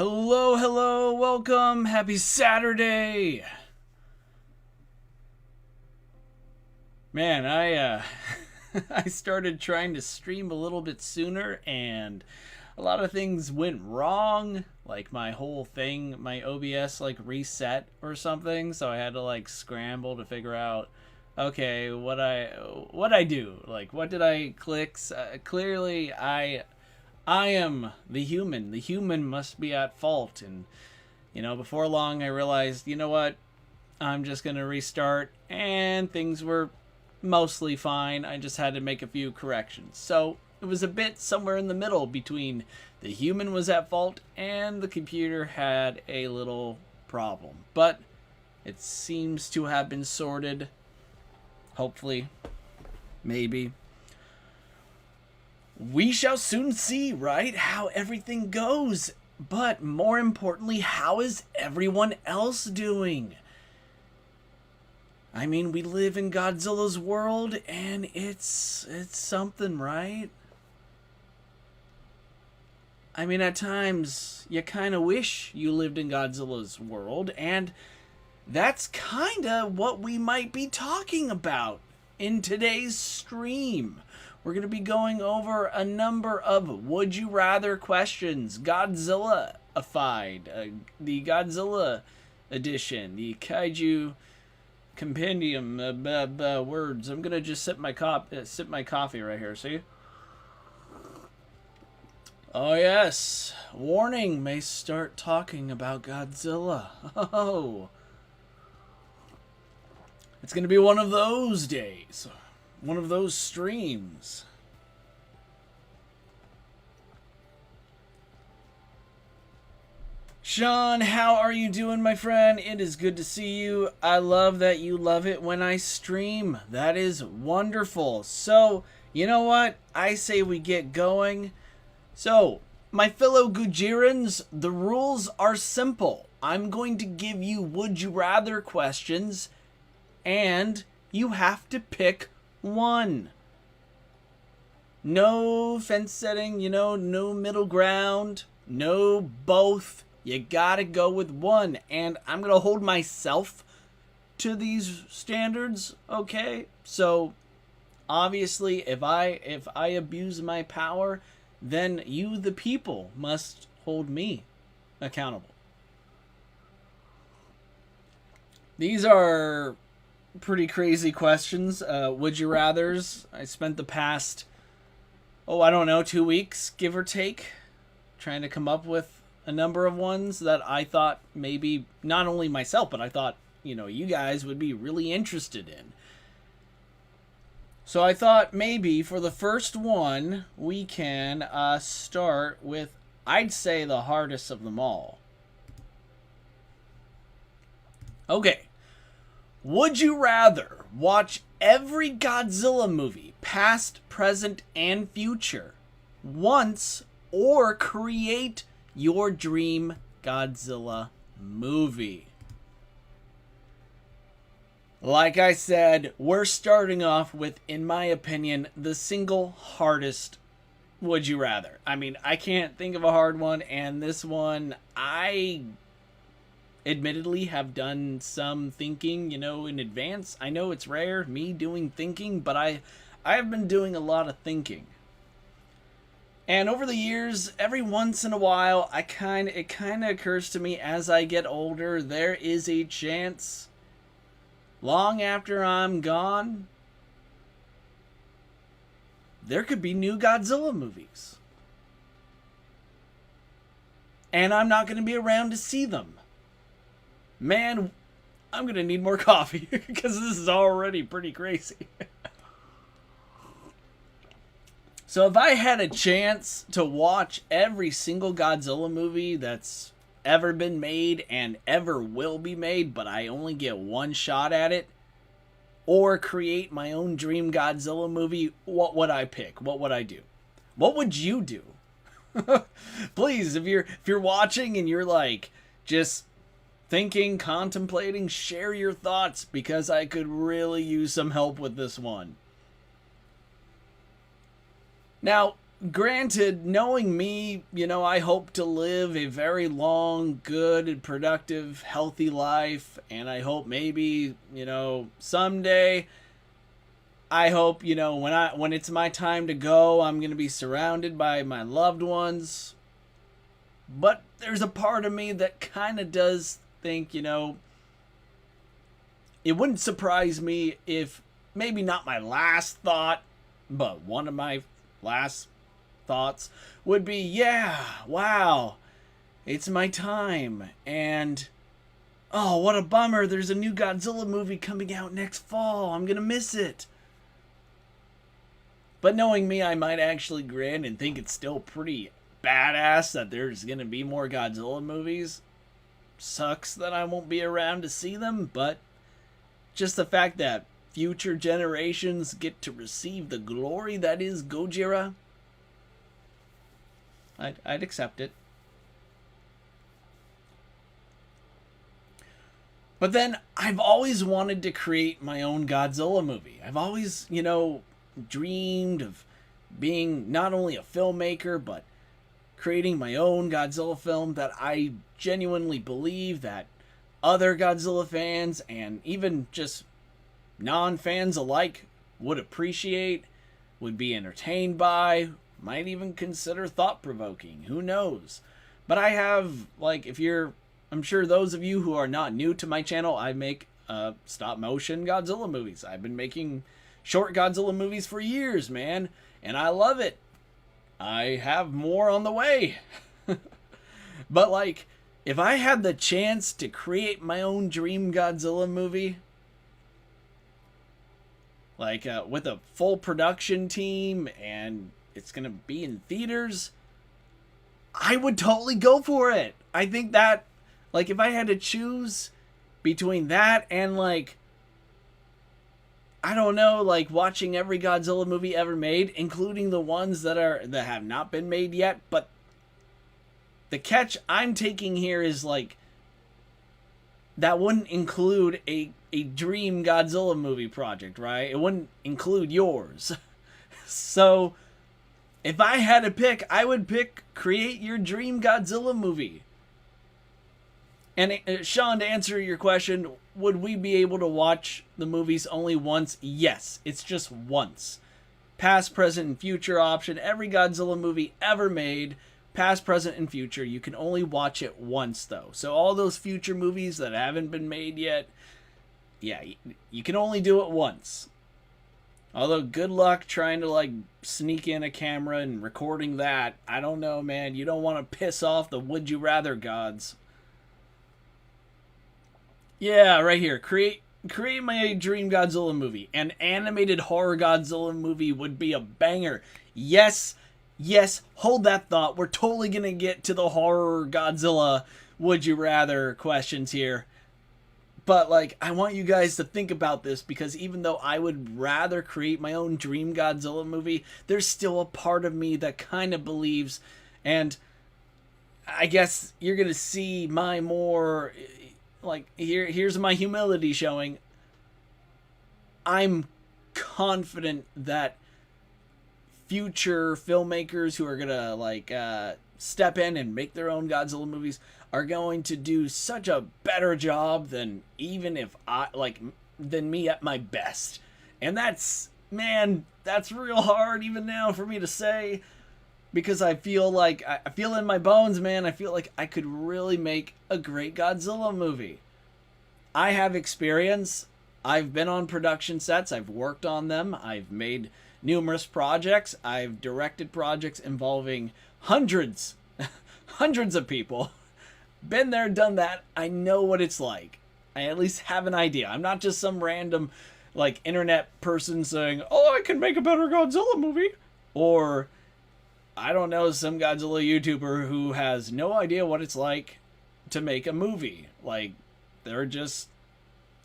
Hello, hello, welcome, happy Saturday. Man, I started trying to stream a little bit sooner and a lot of things went wrong. Like my whole thing, my OBS like reset or something, so I had to like scramble to figure out okay, what I do. Like what did I click? Clearly I am the human. The human must be at fault. And, before long I realized, you know what? I'm just going to restart. And things were mostly fine. I just had to make a few corrections. So it was a bit somewhere in the middle between the human was at fault and the computer had a little problem. But it seems to have been sorted. Hopefully. Maybe. We shall soon see, right, how everything goes. But more importantly, how is everyone else doing? I mean, we live in Godzilla's world, and it's something, right? I mean, at times, you kind of wish you lived in Godzilla's world, and that's kind of what we might be talking about in today's stream. We're going to be going over a number of Would You Rather questions. Godzilla-ified, the Godzilla edition, the kaiju compendium words. I'm going to just sip my coffee right here, see? Oh yes, warning, may start talking about Godzilla. Oh, it's going to be one of those days. One of those streams. Sean, how are you doing, my friend? It is good to see you. I love that you love it when I stream. That is wonderful. So, you know what? I say we get going. So, my fellow Gujirans, the rules are simple. I'm going to give you would you rather questions, and you have to pick one. No fence setting, no middle ground, no both. You gotta go with one. And I'm gonna hold myself to these standards, okay? So obviously if I abuse my power, then you the people must hold me accountable. These are pretty crazy questions. Would you rathers? I spent the past, 2 weeks, give or take, trying to come up with a number of ones that I thought maybe not only myself, but I thought, you guys would be really interested in. So I thought maybe for the first one, we can start with, I'd say, the hardest of them all. Okay. Would you rather watch every Godzilla movie, past, present, and future, once, or create your dream Godzilla movie? Like I said, we're starting off with, in my opinion, the single hardest would you rather. I mean, I can't think of a hard one, and this one, I admittedly have done some thinking, in advance. I know it's rare, me doing thinking, but I've been doing a lot of thinking. And over the years, every once in a while, it kind of occurs to me as I get older, there is a chance, long after I'm gone, there could be new Godzilla movies. And I'm not going to be around to see them. Man, I'm going to need more coffee because this is already pretty crazy. So if I had a chance to watch every single Godzilla movie that's ever been made and ever will be made, but I only get one shot at it, or create my own dream Godzilla movie, what would I pick? What would I do? What would you do? Please, if you're watching and you're like just thinking, contemplating, share your thoughts, because I could really use some help with this one. Now, granted, knowing me, I hope to live a very long, good, and productive, healthy life. And I hope maybe, someday, I hope, when it's my time to go, I'm going to be surrounded by my loved ones. But there's a part of me that kind of does think, it wouldn't surprise me if maybe not my last thought, but one of my last thoughts would be, yeah, wow, it's my time. And, oh, what a bummer. There's a new Godzilla movie coming out next fall. I'm going to miss it. But knowing me, I might actually grin and think it's still pretty badass that there's going to be more Godzilla movies. Sucks that I won't be around to see them, but just the fact that future generations get to receive the glory that is Gojira, I'd accept it. But then I've always wanted to create my own Godzilla movie. I've always, dreamed of being not only a filmmaker, but creating my own Godzilla film that I genuinely believe that other Godzilla fans and even just non-fans alike would appreciate, would be entertained by, might even consider thought-provoking. Who knows? But I have, I'm sure those of you who are not new to my channel, I make stop-motion Godzilla movies. I've been making short Godzilla movies for years, man, and I love it. I have more on the way. But, if I had the chance to create my own dream Godzilla movie, with a full production team and it's going to be in theaters, I would totally go for it. I think that, if I had to choose between that and, I don't know, watching every Godzilla movie ever made, including the ones that have not been made yet, but the catch I'm taking here is, that wouldn't include a dream Godzilla movie project, right? It wouldn't include yours. So, if I had to pick, I would pick create your dream Godzilla movie. And Sean, to answer your question, would we be able to watch the movies only once? Yes, it's just once. Past, present, and future option. Every Godzilla movie ever made, past, present, and future, you can only watch it once, though. So all those future movies that haven't been made yet, yeah, you can only do it once. Although, good luck trying to, sneak in a camera and recording that. I don't know, man. You don't want to piss off the Would You Rather gods. Yeah, right here. Create my dream Godzilla movie. An animated horror Godzilla movie would be a banger. Yes, hold that thought. We're totally going to get to the horror Godzilla Would You Rather questions here. But, I want you guys to think about this, because even though I would rather create my own dream Godzilla movie, there's still a part of me that kind of believes, and I guess you're going to see my more, here's my humility showing. I'm confident that future filmmakers who are going to, step in and make their own Godzilla movies are going to do such a better job than even if than me at my best. And that's real hard even now for me to say, because I feel I feel in my bones, man, I feel like I could really make a great Godzilla movie. I have experience. I've been on production sets. I've worked on them. I've made numerous projects. I've directed projects involving hundreds of people. Been there, done that. I know what it's like. I at least have an idea. I'm not just some random internet person saying, oh, I can make a better Godzilla movie. Or, I don't know, some Godzilla YouTuber who has no idea what it's like to make a movie. They're just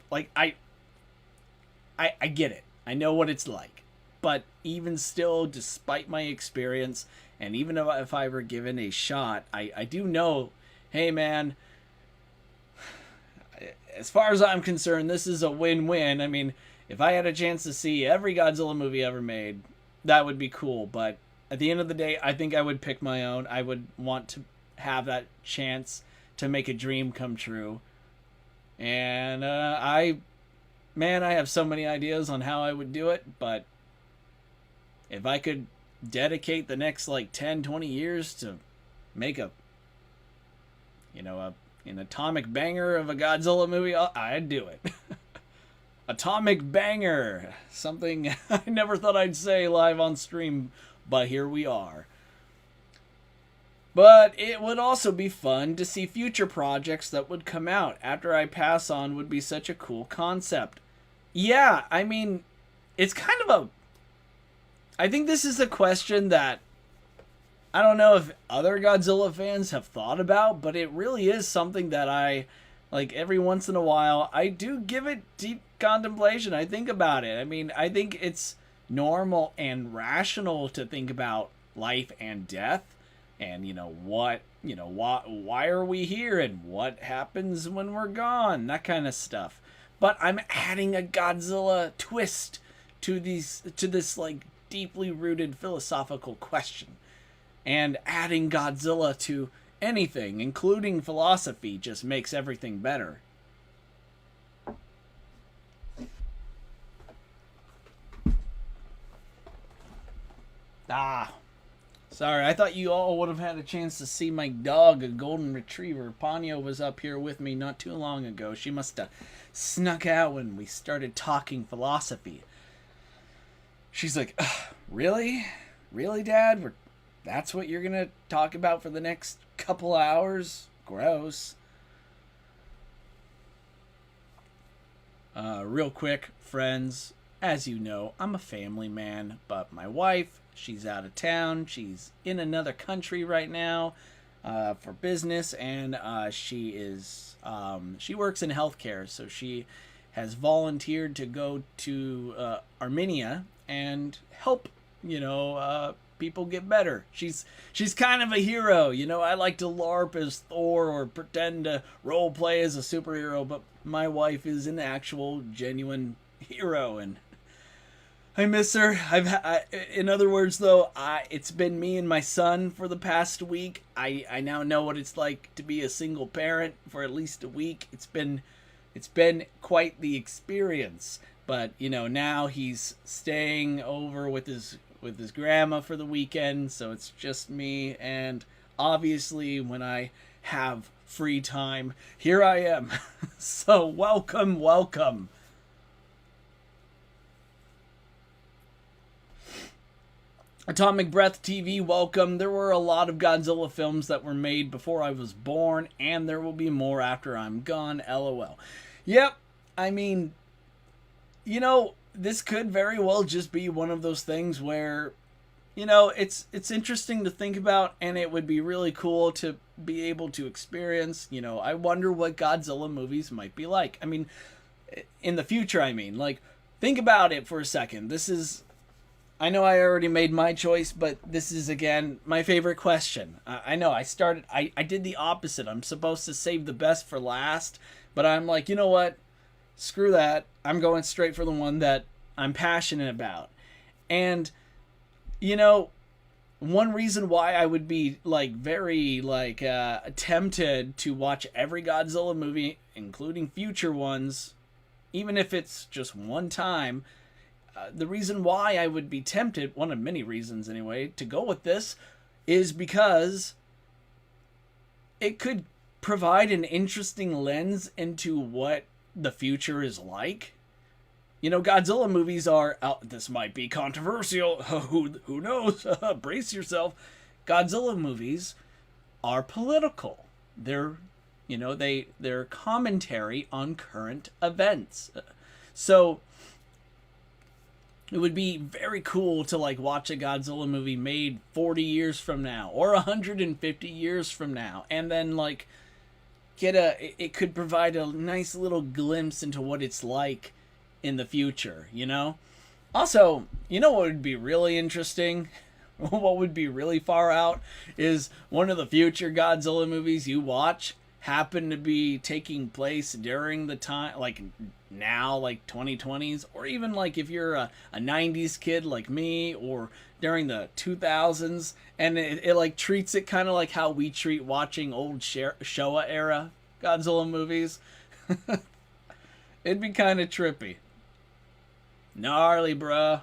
I get it. I know what it's like. But even still, despite my experience, and even if I were given a shot, I do know, hey man, as far as I'm concerned, this is a win-win. I mean, if I had a chance to see every Godzilla movie ever made, that would be cool. But At the end of the day, I think I would pick my own. I would want to have that chance to make a dream come true. And I have so many ideas on how I would do it, but if I could dedicate the next like 10, 20 years to make an atomic banger of a Godzilla movie, I'd do it. Atomic banger. Something I never thought I'd say live on stream, but here we are. But it would also be fun to see future projects that would come out after I pass on. Would be such a cool concept. Yeah, I mean, it's kind of I think this is a question that I don't know if other Godzilla fans have thought about, but it really is something that I, like, every once in a while, I do give it deep contemplation. I think about it. I mean, I think it's normal and rational to think about life and death. And, why are we here and what happens when we're gone? That kind of stuff. But I'm adding a Godzilla twist to this like deeply rooted philosophical question. And adding Godzilla to anything, including philosophy, just makes everything better. Sorry, I thought you all would have had a chance to see my dog, a golden retriever. Ponyo was up here with me not too long ago. She must have snuck out when we started talking philosophy. She's like, really? Really, Dad? That's what you're going to talk about for the next couple hours? Gross. Real quick, friends, as you know, I'm a family man, but my wife, she's out of town. She's in another country right now for business, and she works in healthcare, so she has volunteered to go to Armenia and help, people get better. She's kind of a hero. I like to LARP as Thor or pretend to role play as a superhero, but my wife is an actual genuine hero, and I miss her. In other words, though, it's been me and my son for the past week. I now know what it's like to be a single parent for at least a week. It's been quite the experience. But now he's staying over with his grandma for the weekend, so it's just me. And obviously, when I have free time, here I am. So welcome. Atomic Breath TV, welcome. There were a lot of Godzilla films that were made before I was born, and there will be more after I'm gone, LOL. Yep, I mean, this could very well just be one of those things where, it's interesting to think about, and it would be really cool to be able to experience. I wonder what Godzilla movies might be like. I mean, in the future, think about it for a second. I know I already made my choice, but this is, again, my favorite question. I know, I did the opposite. I'm supposed to save the best for last, but I'm like, you know what? Screw that. I'm going straight for the one that I'm passionate about. And, one reason why I would be, very, tempted to watch every Godzilla movie, including future ones, even if it's just one time, the reason why I would be tempted, one of many reasons anyway, to go with this is because it could provide an interesting lens into what the future is like. Godzilla movies are out. This might be controversial. Who knows? Brace yourself. Godzilla movies are political. They're commentary on current events. So it would be very cool to watch a Godzilla movie made 40 years from now or 150 years from now, and then it could provide a nice little glimpse into what it's like in the future, Also, what would be really interesting? What would be really far out is one of the future Godzilla movies you watch happen to be taking place during the time, now, like 2020s, or even like if you're a 90s kid like me, or during the 2000s, and it like treats it kind of like how we treat watching old Showa era Godzilla movies. It'd be kind of trippy. Gnarly, bruh.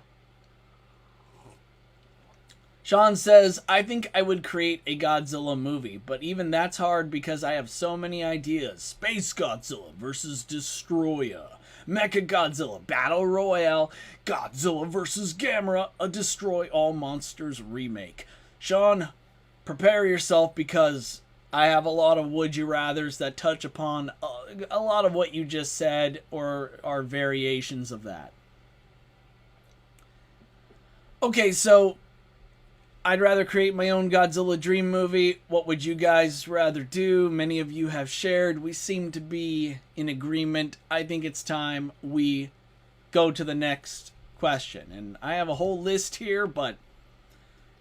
Sean says, I think I would create a Godzilla movie, but even that's hard because I have so many ideas. Space Godzilla versus Destroyer. Mecha Godzilla Battle Royale. Godzilla versus Gamera, a Destroy All Monsters remake. Sean, prepare yourself because I have a lot of Would You Rathers that touch upon a lot of what you just said or are variations of that. Okay, so I'd rather create my own Godzilla dream movie. What would you guys rather do? Many of you have shared. We seem to be in agreement. I think it's time we go to the next question. And I have a whole list here, but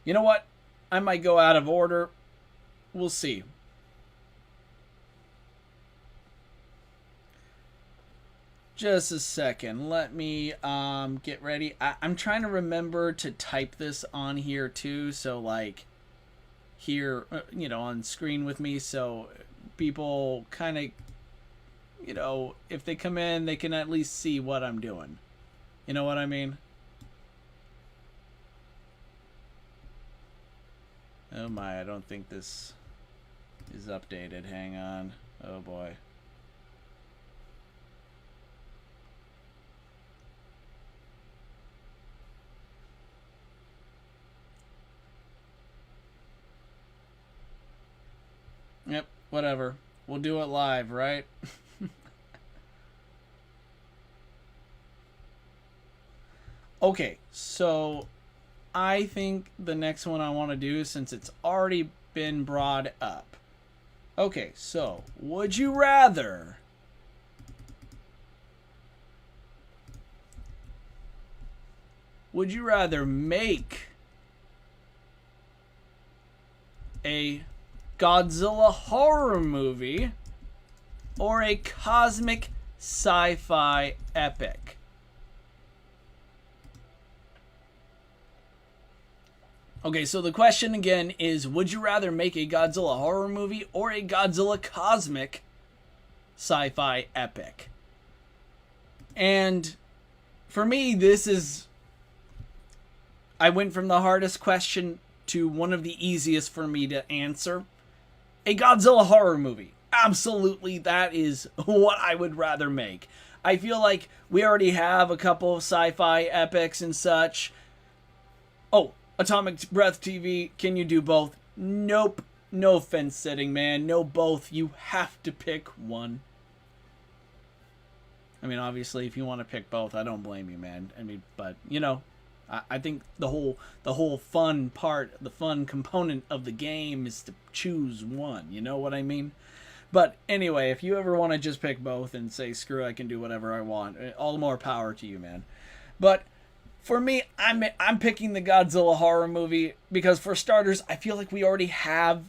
you know what? I might go out of order. We'll see. Just a second. Let me get ready. I'm trying to remember to type this on here too. So like here, you know, on screen with me. So people kind of, you know, if they come in, they can at least see what I'm doing. You know what I mean? Oh my, I don't think this is updated. Hang on. Oh boy. Yep, whatever. We'll do it live, right? Okay, so I think the next one I want to do, since it's already been brought up. Okay, so would you rather make a Godzilla horror movie or a cosmic sci-fi epic? Okay, so the question again is, would you rather make a Godzilla horror movie or a Godzilla cosmic sci-fi epic? And for me, this is... I went from the hardest question to one of the easiest for me to answer. A Godzilla horror movie. Absolutely, that is what I would rather make. I feel like we already have a couple of sci-fi epics and such. Oh, Atomic Breath TV, can you do both? Nope. No fence sitting, man. No both. You have to pick one. I mean, obviously, if you want to pick both, I don't blame you, man. I mean, but, you know, I think the whole fun part, the fun component of the game is to choose one. You know what I mean? But anyway, if you ever want to just pick both and say, screw, I can do whatever I want, all the more power to you, man. But for me, I'm picking the Godzilla horror movie because, for starters, I feel like we already have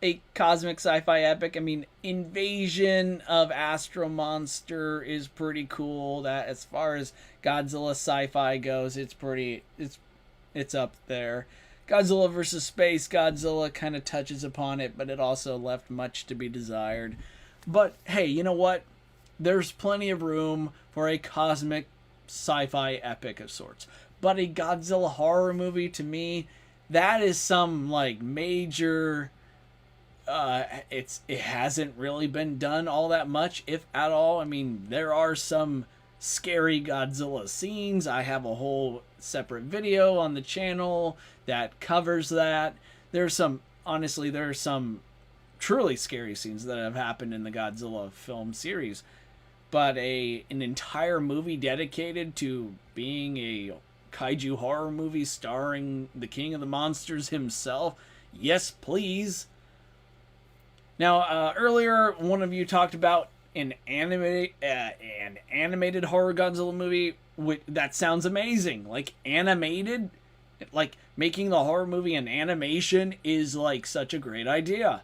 a cosmic sci-fi epic. I mean, Invasion of Astro Monster is pretty cool. That, as far as Godzilla sci-fi goes, it's up there. Godzilla vs. Space Godzilla kind of touches upon it, but it also left much to be desired. But hey, you know what? There's plenty of room for a cosmic sci-fi epic of sorts. But a Godzilla horror movie, to me, that is some like major... it hasn't really been done all that much, if at all. I mean, there are some scary Godzilla scenes. I have a whole separate video on the channel that covers that. There are some truly scary scenes that have happened in the Godzilla film series. But an entire movie dedicated to being a kaiju horror movie starring the King of the Monsters himself, yes please. Now, earlier, one of you talked about an animated horror Godzilla movie. That sounds amazing. Like, animated? Like, making the horror movie an animation is, like, such a great idea.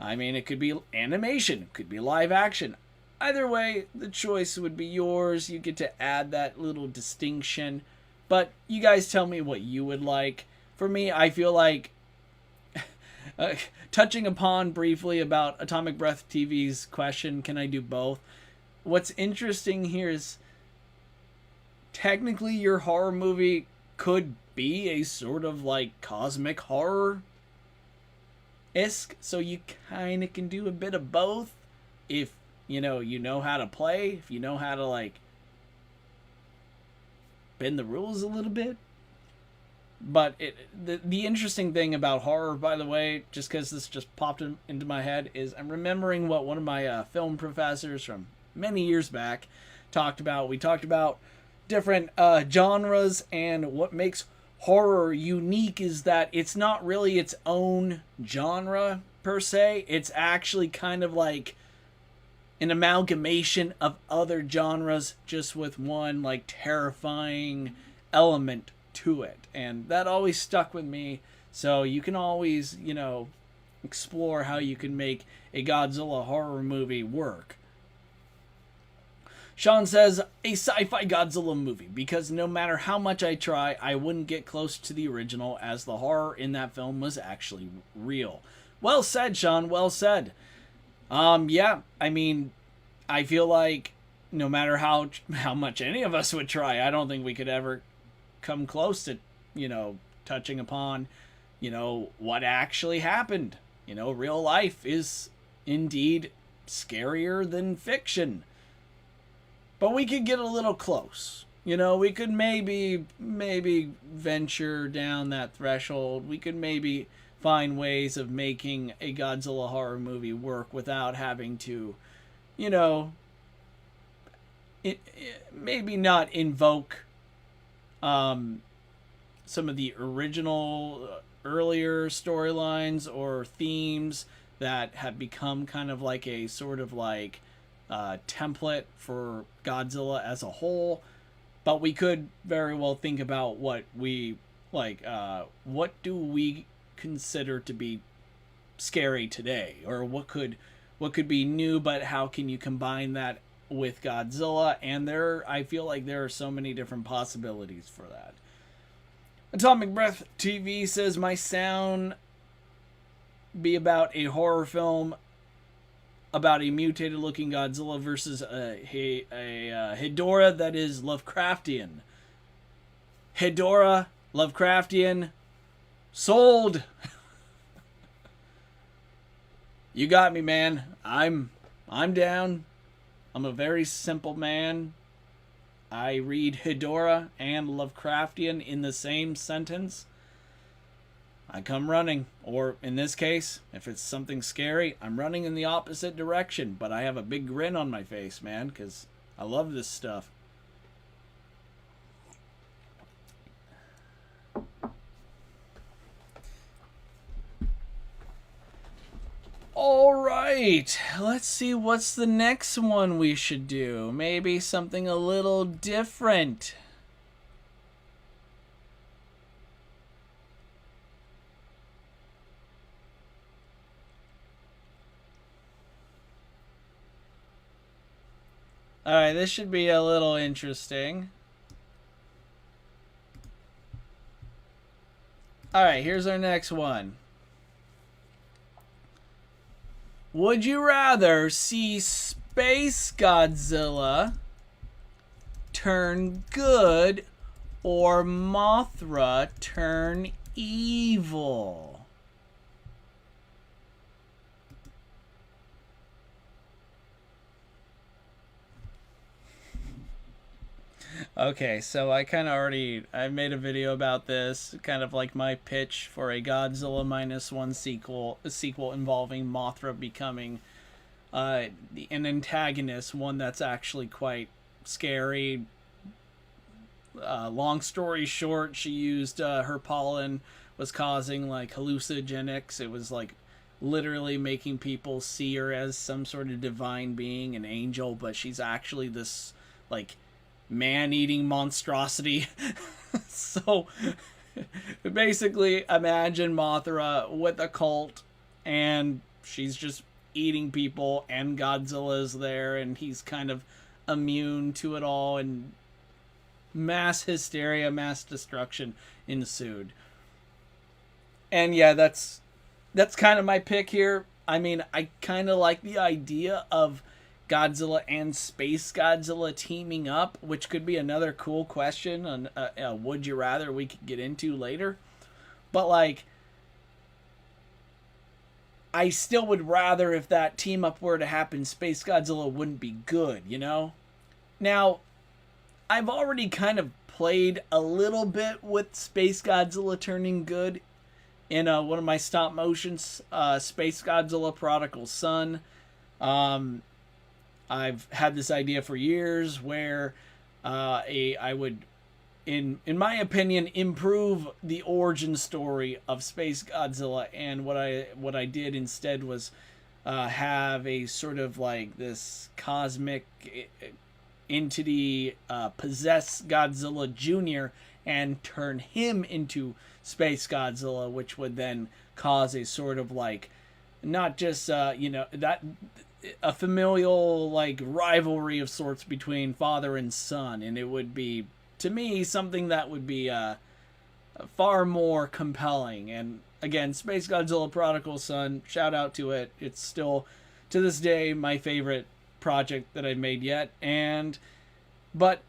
I mean, it could be animation. It could be live action. either way, the choice would be yours. You get to add that little distinction. But you guys tell me what you would like. For me, I feel like touching upon briefly about Atomic Breath TV's question, can I do both? What's interesting here is technically your horror movie could be a sort of like cosmic horror-esque, so you kind of can do a bit of both if you know how to play, if you know how to like bend the rules a little bit. But the interesting thing about horror, by the way, just because this just popped into my head, is I'm remembering what one of my film professors from many years back talked about. We talked about different genres, and what makes horror unique is that it's not really its own genre per se. It's actually kind of like an amalgamation of other genres, just with one like terrifying element to it. And that always stuck with me. So you can always, explore how you can make a Godzilla horror movie work. Sean says, a sci-fi Godzilla movie, because no matter how much I try, I wouldn't get close to the original, as the horror in that film was actually real. Well said, Sean, well said. Yeah, I mean, I feel like no matter how much any of us would try, I don't think we could ever come close to, touching upon, what actually happened. Real life is indeed scarier than fiction. But we could get a little close. We could maybe venture down that threshold. We could maybe find ways of making a Godzilla horror movie work without having to, maybe not invoke some of the original earlier storylines or themes that have become kind of like a sort of like template for Godzilla as a whole. But we could very well think about what we like. What do we consider to be scary today, or what could be new? But how can you combine that with Godzilla? And I feel like there are so many different possibilities for that. Atomic Breath TV says, my sound be about a horror film about a mutated looking Godzilla versus a Ghidorah that is Lovecraftian. Ghidorah, Lovecraftian, sold. You got me, man. I'm down. I'm a very simple man. I read Ghidorah and Lovecraftian in the same sentence. I come running. Or in this case, if it's something scary, I'm running in the opposite direction. But I have a big grin on my face, man, because I love this stuff. All right, let's see what's the next one we should do. Maybe something a little different. All right, this should be a little interesting. All right, here's our next one. Would you rather see SpaceGodzilla turn good or Mothra turn evil? Okay, so I made a video about this, kind of like my pitch for a Godzilla -1 sequel, a sequel involving Mothra becoming an antagonist, one that's actually quite scary. Long story short, she used her pollen was causing like hallucinogenics. It was like literally making people see her as some sort of divine being, an angel, but she's actually this like man-eating monstrosity. So basically imagine Mothra with a cult, and she's just eating people, and Godzilla's there, and he's kind of immune to it all, and mass hysteria, mass destruction ensued. And yeah, that's kind of my pick here. I mean, I kind of like the idea of Godzilla and SpaceGodzilla teaming up, which could be another cool question on Would You Rather we could get into later. But like, I still would rather if that team up were to happen, SpaceGodzilla wouldn't be good, you know? Now, I've already kind of played a little bit with SpaceGodzilla turning good in one of my stop motions, SpaceGodzilla Prodigal Son. I've had this idea for years where I would, in my opinion, improve the origin story of SpaceGodzilla, and what I did instead was have a sort of like this cosmic entity possess Godzilla Jr. and turn him into SpaceGodzilla, which would then cause a sort of like, not just that a familial like rivalry of sorts between father and son, and it would be, to me, something that would be far more compelling. And again, SpaceGodzilla Prodigal Son, shout out to it. It's still to this day my favorite project that I've made yet. But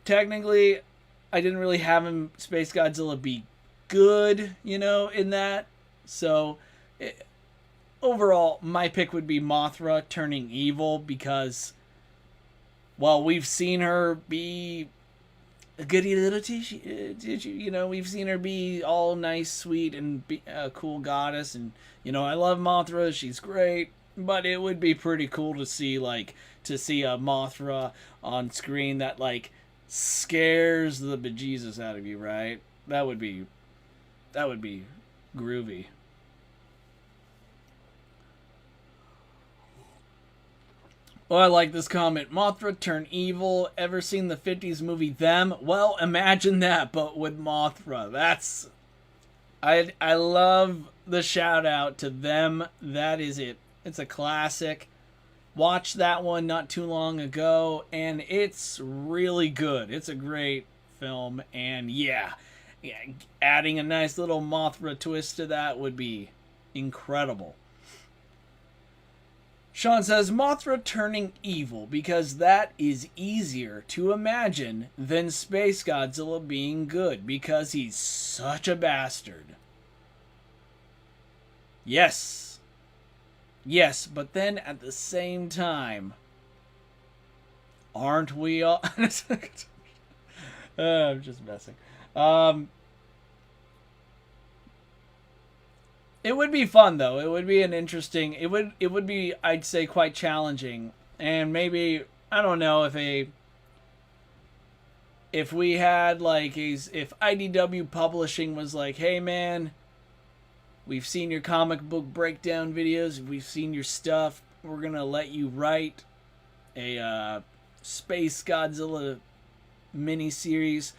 technically, I didn't really have SpaceGodzilla be good, in that. So overall, my pick would be Mothra turning evil, because, well, we've seen her be a goody little tissue. We've seen her be all nice, sweet, and be a cool goddess. And, I love Mothra. She's great. But it would be pretty cool to see a Mothra on screen that, like, scares the bejesus out of you, right? That would be groovy. Oh, I like this comment. Mothra turn evil. Ever seen the 50s movie Them? Well, imagine that, but with Mothra. I love the shout out to Them. That is it. It's a classic. Watched that one not too long ago, and it's really good. It's a great film, and yeah, adding a nice little Mothra twist to that would be incredible. Sean says, Mothra turning evil, because that is easier to imagine than SpaceGodzilla being good, because he's such a bastard. Yes, but then at the same time, aren't we all... I'm just messing. It would be fun, though. It would be an interesting... It would be, I'd say, quite challenging. And maybe, I don't know, if we had, like, if IDW Publishing was like, hey, man, we've seen your comic book breakdown videos, we've seen your stuff, we're gonna let you write a SpaceGodzilla miniseries.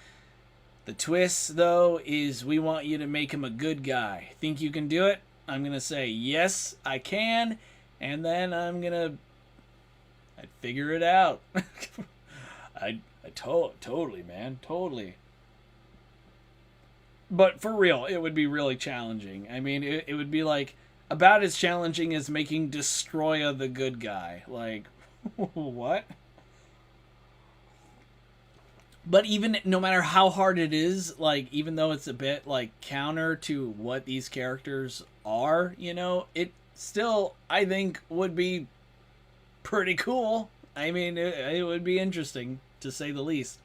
The twist, though, is we want you to make him a good guy. Think you can do it? I'm going to say, yes, I can. And then I'd figure it out. Totally, man. Totally. But for real, it would be really challenging. I mean, it would be like about as challenging as making Destroya the good guy. Like, what? But even no matter how hard it is, like, even though it's a bit, like, counter to what these characters are, it still, I think, would be pretty cool. I mean, it would be interesting, to say the least.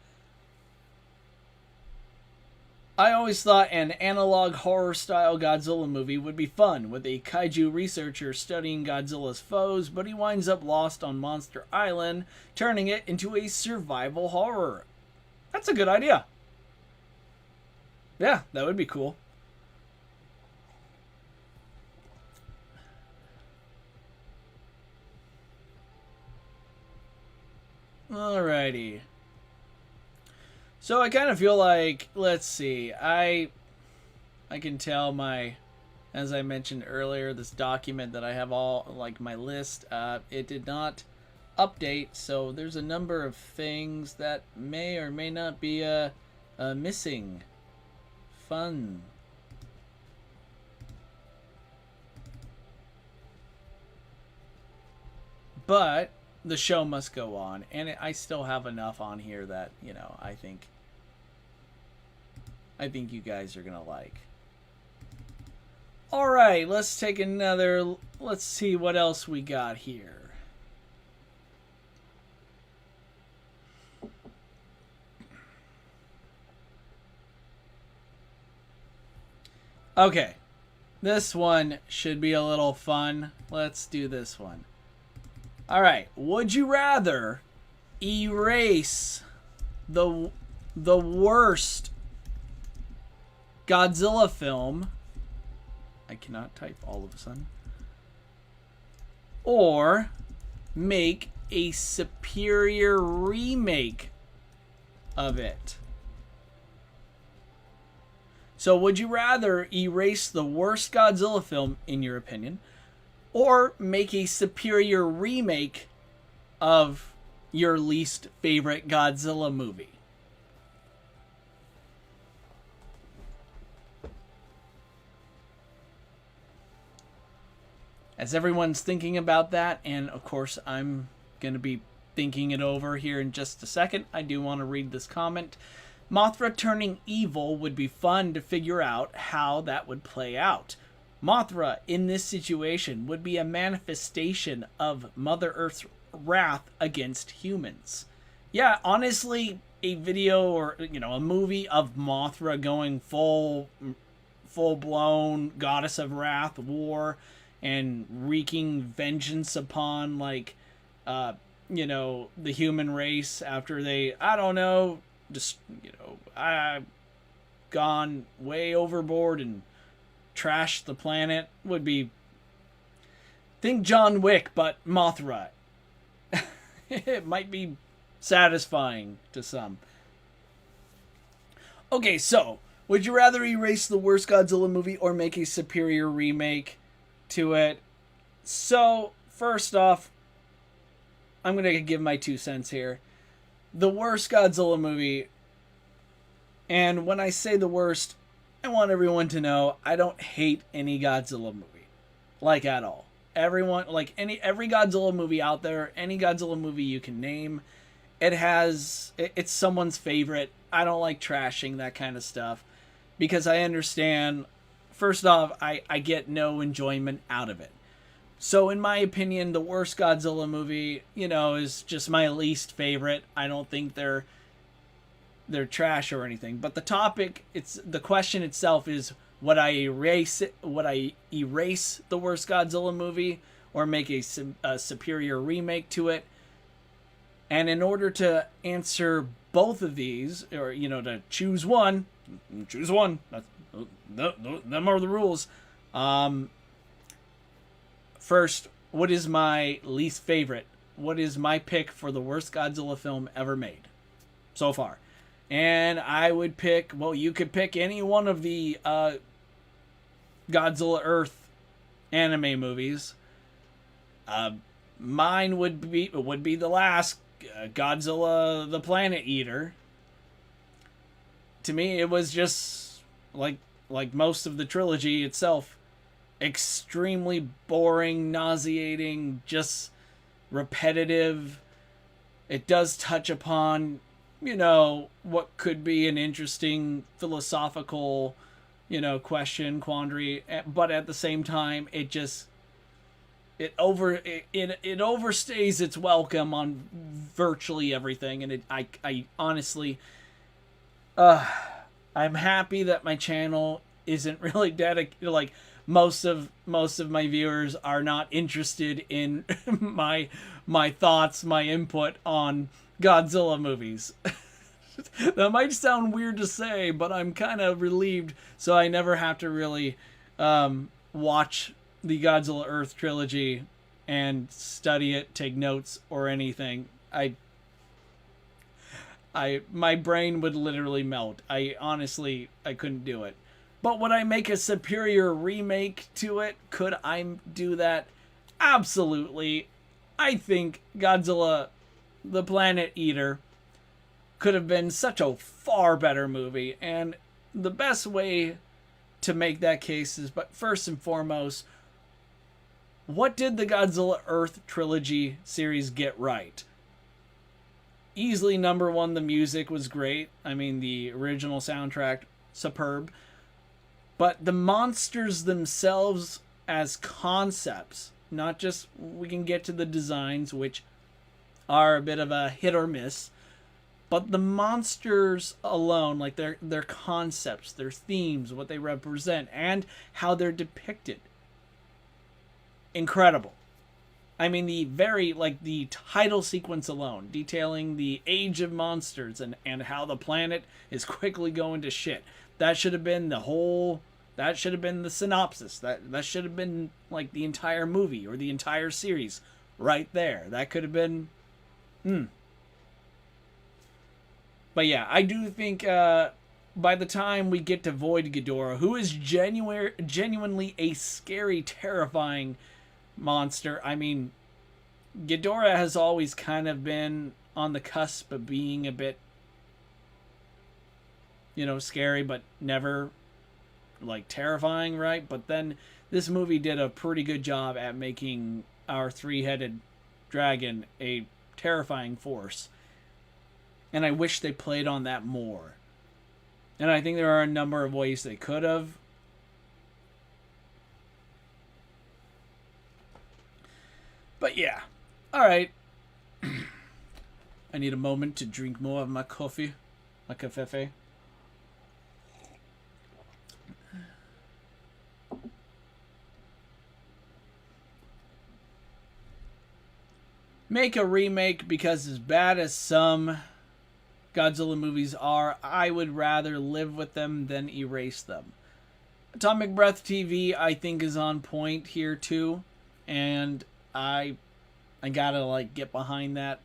I always thought an analog horror-style Godzilla movie would be fun, with a kaiju researcher studying Godzilla's foes, but he winds up lost on Monster Island, turning it into a survival horror. That's a good idea. Yeah, that would be cool. Alrighty. So I kind of feel like, let's see, I can tell my as I mentioned earlier, this document that I have all like my list, it did not update, so there's a number of things that may or may not be missing. Fun. But the show must go on, and I still have enough on here that, you know, I think you guys are gonna like. All right, let's take another. Let's see what else we got here. Okay, this one should be a little fun. Let's do this one. All right, would you rather erase the worst Godzilla film? I cannot type all of a sudden. Or make a superior remake of it. So would you rather erase the worst Godzilla film, in your opinion, or make a superior remake of your least favorite Godzilla movie? As everyone's thinking about that, and of course I'm going to be thinking it over here in just a second, I do want to read this comment. Mothra turning evil would be fun to figure out how that would play out. Mothra in this situation would be a manifestation of Mother Earth's wrath against humans. Yeah, honestly, a video or, you know, a movie of Mothra going full-blown goddess of wrath, war, and wreaking vengeance upon, like, you know, the human race after they, I don't know, just, you know, gone way overboard and trashed the planet, would be, think John Wick, but Mothra. It might be satisfying to some. Okay, so, would you rather erase the worst Godzilla movie or make a superior remake to it? So, first off, I'm going to give my 2 cents here. The worst Godzilla movie, and when I say the worst, I want everyone to know I don't hate any Godzilla movie, like, at all. Everyone, like, every Godzilla movie out there, any Godzilla movie you can name, it's someone's favorite. I don't like trashing that kind of stuff because I understand, first off, I get no enjoyment out of it. So in my opinion, the worst Godzilla movie, you know, is just my least favorite. I don't think they're trash or anything. But the topic, the question itself is, would I erase the worst Godzilla movie or make a superior remake to it? And in order to answer both of these, or, you know, to choose one. Them are the rules. First, what is my least favorite? What is my pick for the worst Godzilla film ever made so far? And I would pick, well, you could pick any one of the Godzilla Earth anime movies. Mine would be the last, Godzilla the Planet Eater. To me, it was just like most of the trilogy itself, extremely boring, nauseating, just repetitive. It does touch upon, you know, what could be an interesting philosophical, you know, question, quandary, but at the same time, it overstays its welcome on virtually everything, and I honestly, I'm happy that my channel isn't really dedicated. Like, most of my viewers are not interested in my thoughts, my input on Godzilla movies. That might sound weird to say, but I'm kind of relieved, so I never have to really watch the Godzilla Earth trilogy and study it, take notes, or anything. My brain would literally melt. I honestly couldn't do it. But would I make a superior remake to it? Could I do that? Absolutely. I think Godzilla, the Planet Eater, could have been such a far better movie. And the best way to make that case is, but first and foremost, what did the Godzilla Earth trilogy series get right? Easily number one, the music was great. I mean, the original soundtrack, superb. But the monsters themselves as concepts, not just, we can get to the designs, which are a bit of a hit or miss, but the monsters alone, like their concepts, their themes, what they represent, and how they're depicted. Incredible. I mean, the title sequence alone, detailing the age of monsters and how the planet is quickly going to shit. That should have been that should have been the synopsis. That should have been like the entire movie or the entire series right there. That could have been, But yeah, I do think by the time we get to Void Ghidorah, who is genuinely a scary, terrifying monster. I mean, Ghidorah has always kind of been on the cusp of being a bit, scary, but never like terrifying, right? But then this movie did a pretty good job at making our three-headed dragon a terrifying force. And I wish they played on that more. And I think there are a number of ways they could have. But yeah. Alright. I need a moment to drink more of my coffee. My cafefe. Make a remake, because as bad as some Godzilla movies are, I would rather live with them than erase them. Atomic Breath TV, I think, is on point here too, and I gotta get behind that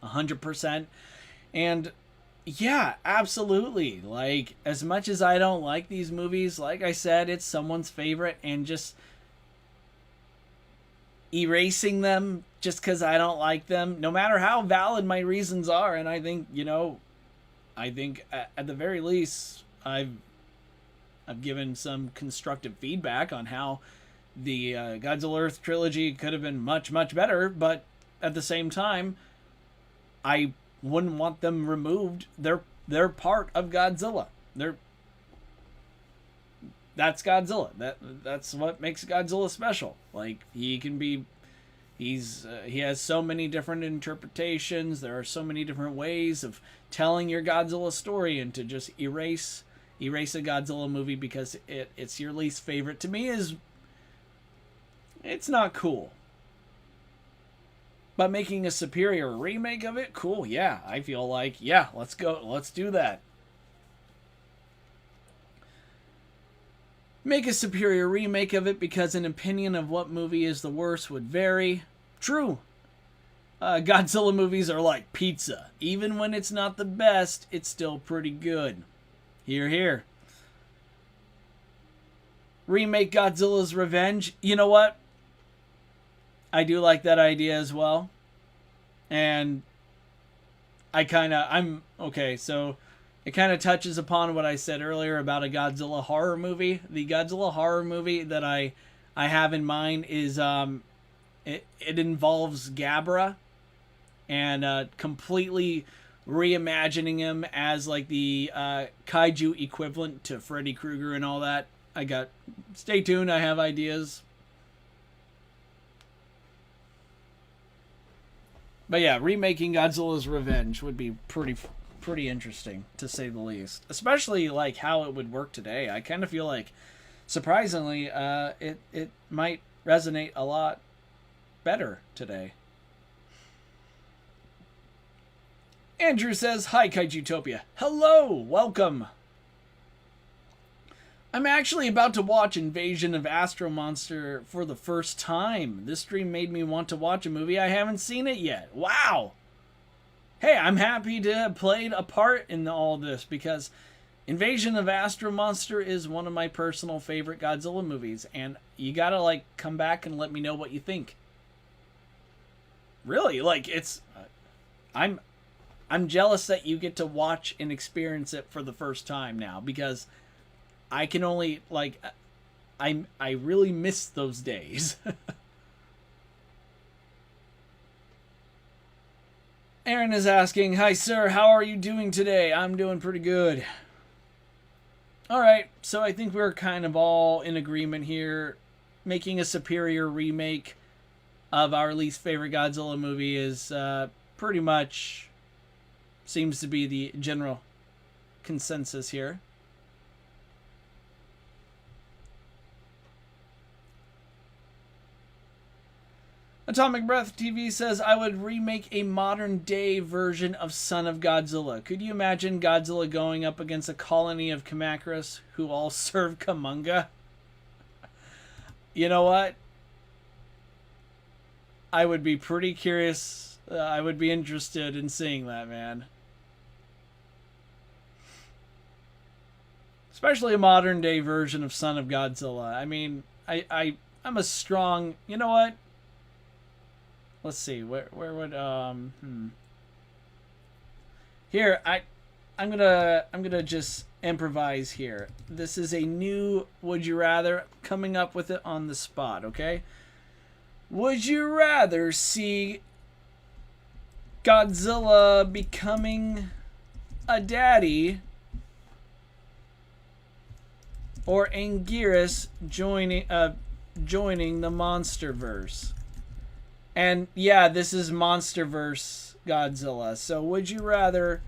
100%. And yeah, absolutely. As much as I don't like these movies, like I said, it's someone's favorite, and just erasing them just because I don't like them, no matter how valid my reasons are. And I think, at the very least, I've given some constructive feedback on how the Godzilla Earth trilogy could have been much, much better. But at the same time, I wouldn't want them removed. They're part of Godzilla. That's Godzilla. That's what makes Godzilla special. He has so many different interpretations. There are so many different ways of telling your Godzilla story, and to just erase a Godzilla movie because it's your least favorite, to me, it's not cool. But making a superior remake of it, cool, yeah. I feel like, yeah, let's go. Let's do that. Make a superior remake of it because an opinion of what movie is the worst would vary. True. Godzilla movies are like pizza. Even when it's not the best, it's still pretty good. Hear, hear. Remake Godzilla's Revenge. You know what? I do like that idea as well. And so it kind of touches upon what I said earlier about a Godzilla horror movie. The Godzilla horror movie that I have in mind is it involves Gabra, and completely reimagining him as the kaiju equivalent to Freddy Krueger and all that. Stay tuned, I have ideas. But yeah, remaking Godzilla's Revenge would be pretty interesting, to say the least. Especially how it would work today. I kind of feel like, surprisingly, it might resonate a lot better today. Andrew says, "Hi, Kaijutopia." Hello, welcome. I'm actually about to watch Invasion of Astro Monster for the first time. This stream made me want to watch a movie I haven't seen it yet. Wow. Hey, I'm happy to have played a part in all this, because Invasion of Astro Monster is one of my personal favorite Godzilla movies, and you gotta like come back and let me know what you think. Really, like I'm jealous that you get to watch and experience it for the first time now, because I can only like I really miss those days. Aaron is asking, "Hi sir, how are you doing today?" I'm doing pretty good. Alright, so I think we're kind of all in agreement here. Making a superior remake of our least favorite Godzilla movie is pretty much seems to be the general consensus here. Atomic Breath TV says, I would remake a modern day version of Son of Godzilla. Could you imagine Godzilla going up against a colony of Kamacuras who all serve kamunga? You know what? I would be pretty curious. I would be interested in seeing that, man. Especially a modern day version of Son of Godzilla. I mean, I'm a strong... You know what? Let's see. Where would Here, I'm gonna just improvise here. This is a new Would You Rather, coming up with it on the spot, okay? Would you rather see Godzilla becoming a daddy or Anguirus joining the MonsterVerse? And yeah, this is MonsterVerse Godzilla. So would you rather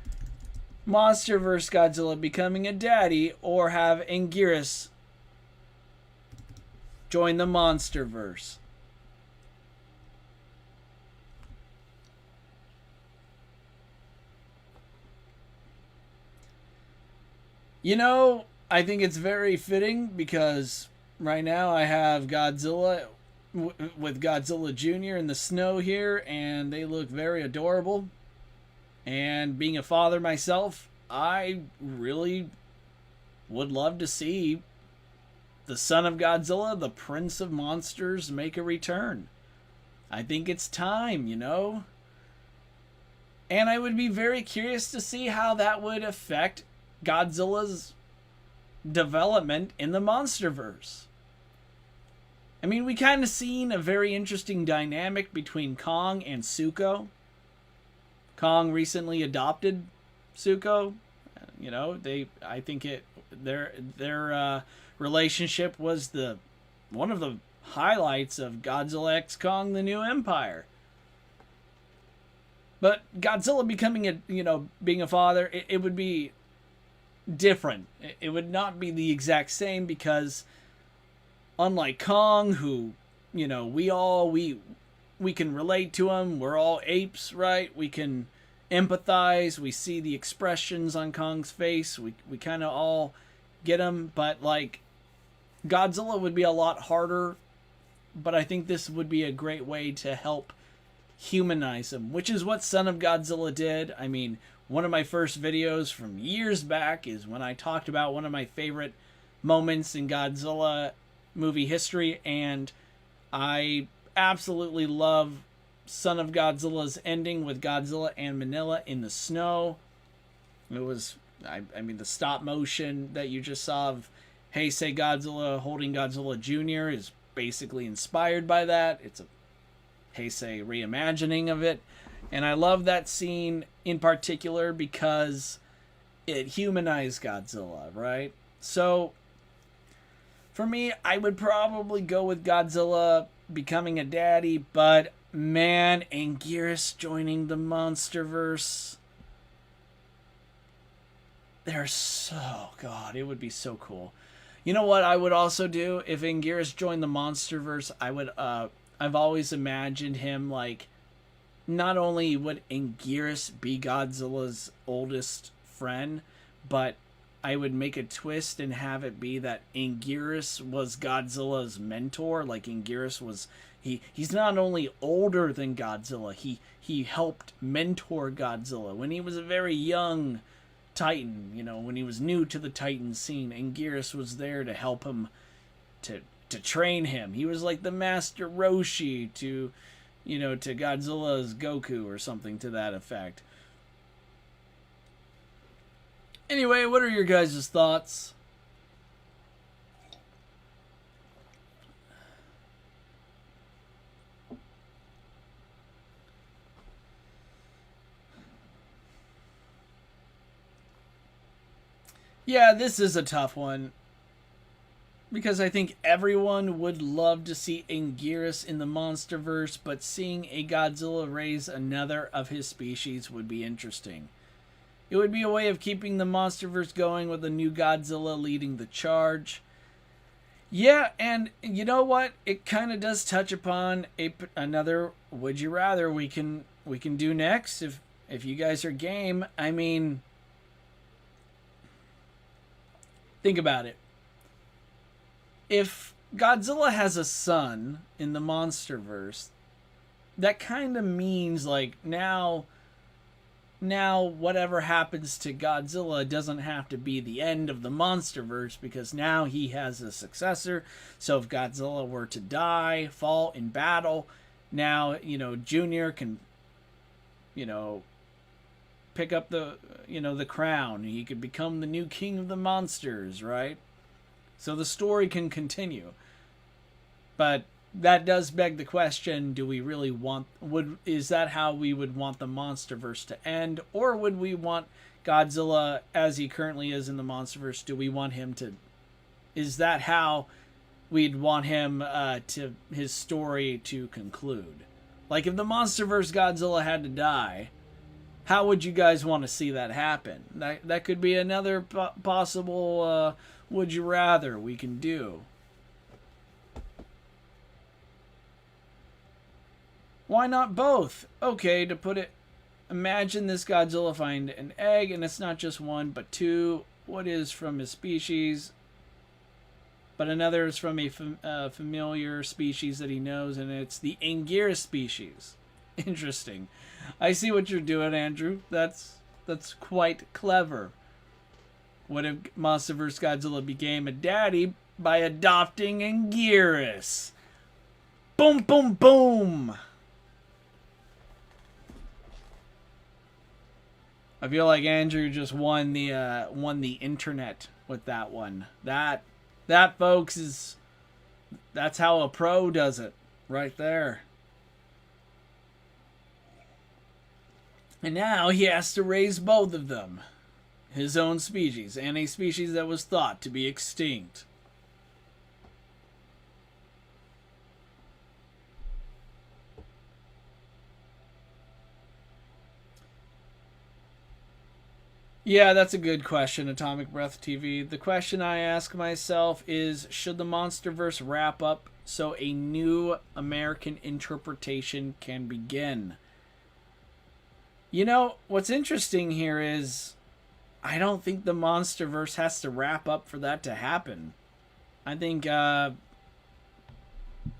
MonsterVerse Godzilla becoming a daddy or have Anguirus join the MonsterVerse? You know, I think it's very fitting because right now I have Godzilla with Godzilla Jr. in the snow here, and they look very adorable. And being a father myself, I really would love to see the son of Godzilla, the Prince of Monsters, make a return. I think it's time, you know? And I would be very curious to see how that would affect Godzilla's development in the MonsterVerse. I mean, we kind of seen a very interesting dynamic between Kong and Zuko. Kong recently adopted Zuko. You know, I think their relationship was one of the highlights of Godzilla X Kong: The New Empire. But Godzilla becoming being a father, it would be different. It would not be the exact same because unlike Kong, who, you know, we can relate to him. We're all apes, right? We can empathize. We see the expressions on Kong's face. We kind of all get him. But, like, Godzilla would be a lot harder. But I think this would be a great way to help humanize him, which is what Son of Godzilla did. I mean, one of my first videos from years back is when I talked about one of my favorite moments in Godzilla movie history, and I absolutely love Son of Godzilla's ending with Godzilla and Manila in the snow. It was, I mean, the stop motion that you just saw of Heisei Godzilla holding Godzilla Jr. is basically inspired by that. It's a Heisei reimagining of it. And I love that scene in particular because it humanized Godzilla, right? So for me, I would probably go with Godzilla becoming a daddy, but man, Anguirus joining the MonsterVerse. God, it would be so cool. You know what I would also do if Anguirus joined the MonsterVerse? I've always imagined him like, not only would Anguirus be Godzilla's oldest friend, but I would make a twist and have it be that Anguirus was Godzilla's mentor. Like Anguirus was, he's not only older than Godzilla, he helped mentor Godzilla when he was a very young Titan, you know, when he was new to the Titan scene, and Geras was there to help him to train him. He was like the Master Roshi to, you know, to Godzilla's Goku or something to that effect. Anyway, what are your guys' thoughts? Yeah, this is a tough one. Because I think everyone would love to see Anguirus in the MonsterVerse, but seeing a Godzilla raise another of his species would be interesting. It would be a way of keeping the MonsterVerse going with a new Godzilla leading the charge. Yeah, and you know what? It kind of does touch upon another Would You Rather we can do next if you guys are game. I mean, think about it. If Godzilla has a son in the MonsterVerse, that kind of means like now whatever happens to Godzilla doesn't have to be the end of the MonsterVerse, because now he has a successor. So if Godzilla were to die, fall in battle, now, you know, Junior can, you know, pick up the, you know, the crown. He could become the new king of the monsters, right? So the story can continue. But that does beg the question, do we really want... is that how we would want the MonsterVerse to end? Or would we want Godzilla as he currently is in the MonsterVerse? Do we want him to... is that how we'd want him to his story to conclude? Like, if the MonsterVerse Godzilla had to die, how would you guys want to see that happen? That could be another possible... Would you rather we can do. Why not both? Okay, to put it, imagine this Godzilla find an egg, and it's not just one, but two. What is from his species? But another is from a familiar species that he knows, and it's the Anguirus species. Interesting. I see what you're doing, Andrew. That's quite clever. What if MonsterVerse Godzilla became a daddy by adopting Anguirus? Boom, boom, boom! I feel like Andrew just won the internet with that one. That folks that's how a pro does it, right there. And now he has to raise both of them. His own species, and a species that was thought to be extinct. Yeah, that's a good question, Atomic Breath TV. The question I ask myself is, should the MonsterVerse wrap up so a new American interpretation can begin? You know, what's interesting here is I don't think the MonsterVerse has to wrap up for that to happen. I think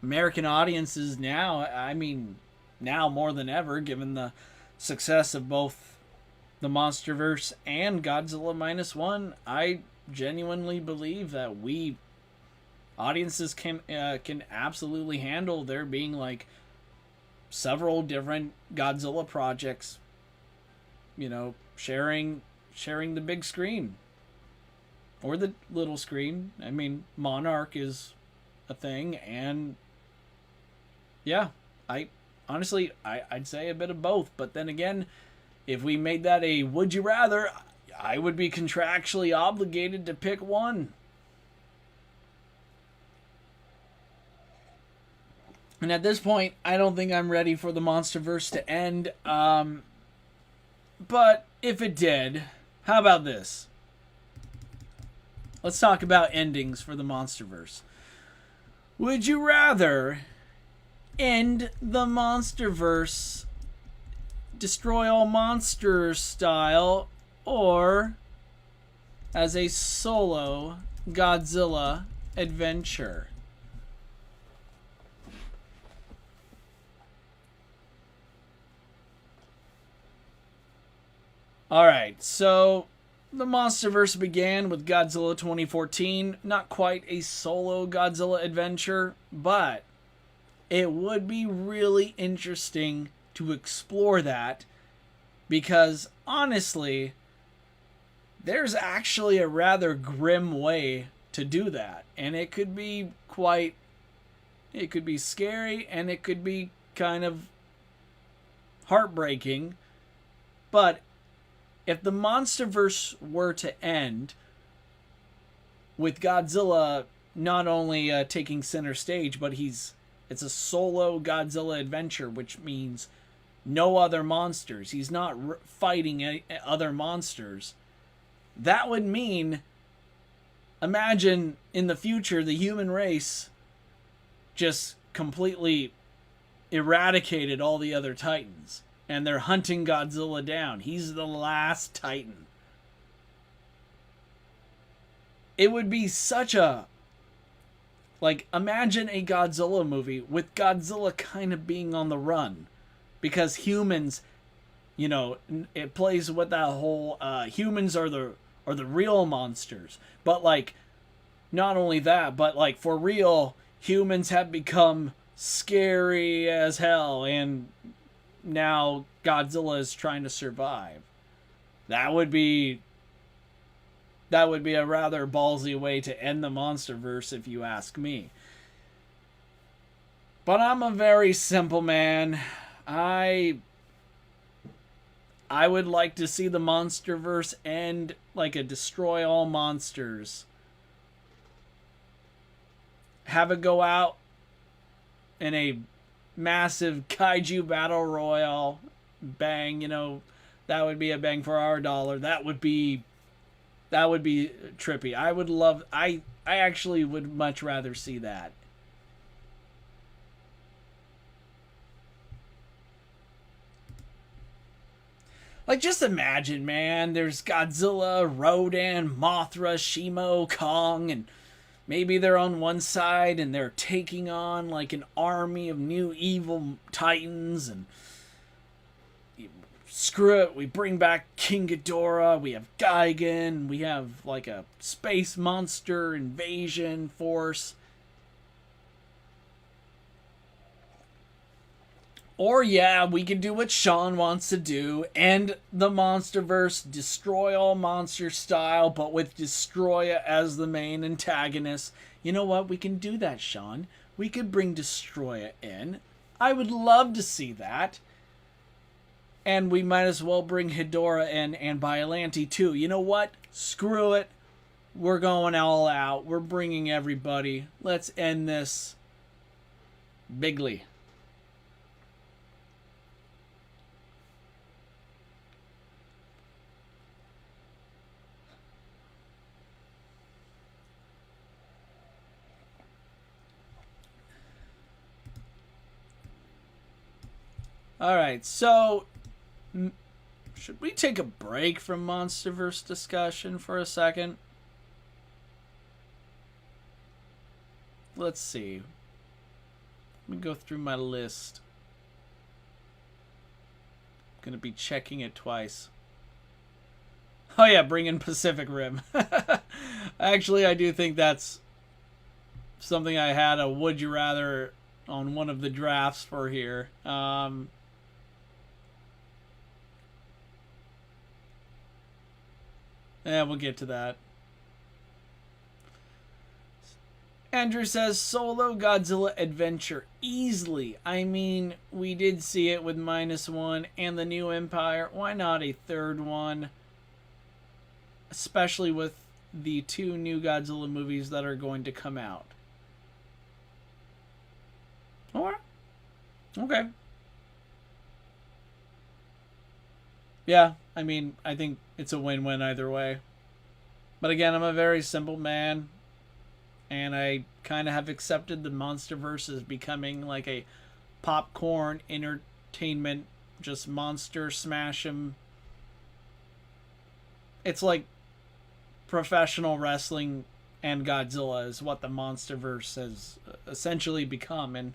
American audiences now, I mean, now more than ever, given the success of both the MonsterVerse and Godzilla Minus One, I genuinely believe that audiences can absolutely handle there being like several different Godzilla projects, you know, sharing the big screen or the little screen. I mean, Monarch is a thing, and yeah, I'd say a bit of both. But then again, if we made that a would you rather, I would be contractually obligated to pick one. And at this point, I don't think I'm ready for the MonsterVerse to end. But if it did, how about this? Let's talk about endings for the MonsterVerse. Would you rather end the MonsterVerse Destroy All Monsters style, or as a solo Godzilla adventure? Alright, so The MonsterVerse began with Godzilla 2014, not quite a solo Godzilla adventure, but it would be really interesting to explore that because honestly, there's actually a rather grim way to do that, and it could be scary and it could be kind of heartbreaking, but if the MonsterVerse were to end with Godzilla not only taking center stage, but it's a solo Godzilla adventure, which means no other monsters. He's not fighting other monsters. That would mean, imagine in the future the human race just completely eradicated all the other Titans. And they're hunting Godzilla down. He's the last Titan. It would be such a... Like, imagine a Godzilla movie with Godzilla kind of being on the run. Because humans, you know, it plays with that whole... humans are the real monsters. But, like, not only that, but, like, for real, humans have become scary as hell. And now Godzilla is trying to survive. That would be a rather ballsy way to end the MonsterVerse, if you ask me. But I'm a very simple man. I would like to see the MonsterVerse end like a destroy all monsters. Have it go out in a massive kaiju battle royale. Bang, you know, that would be a bang for our dollar. That would be trippy. I actually would much rather see that. Like, just imagine, man, there's Godzilla, Rodan, Mothra, Shimo, Kong, and maybe they're on one side and they're taking on like an army of new evil titans, and screw it, we bring back King Ghidorah, we have Gigan, we have like a space monster invasion force. Or yeah, we could do what Sean wants to do, end the MonsterVerse, destroy all monster style, but with Destroya as the main antagonist. You know what? We can do that, Sean. We could bring Destroya in. I would love to see that. And we might as well bring Ghidorah in and Biollante too. You know what? Screw it. We're going all out. We're bringing everybody. Let's end this bigly. Alright, so should we take a break from MonsterVerse discussion for a second? Let's see. Let me go through my list. I'm going to be checking it twice. Oh yeah, bring in Pacific Rim. Actually, I do think that's something I had a Would You Rather on one of the drafts for here. Yeah, we'll get to that. Andrew says, solo Godzilla adventure. Easily. I mean, we did see it with -1 and the New Empire. Why not a third one? Especially with the 2 new Godzilla movies that are going to come out. Alright. Okay. Yeah, I mean, I think it's a win-win either way. But again, I'm a very simple man, and I kind of have accepted the MonsterVerse as becoming like a popcorn entertainment, just monster smash 'em. It's like professional wrestling and Godzilla is what the MonsterVerse has essentially become, and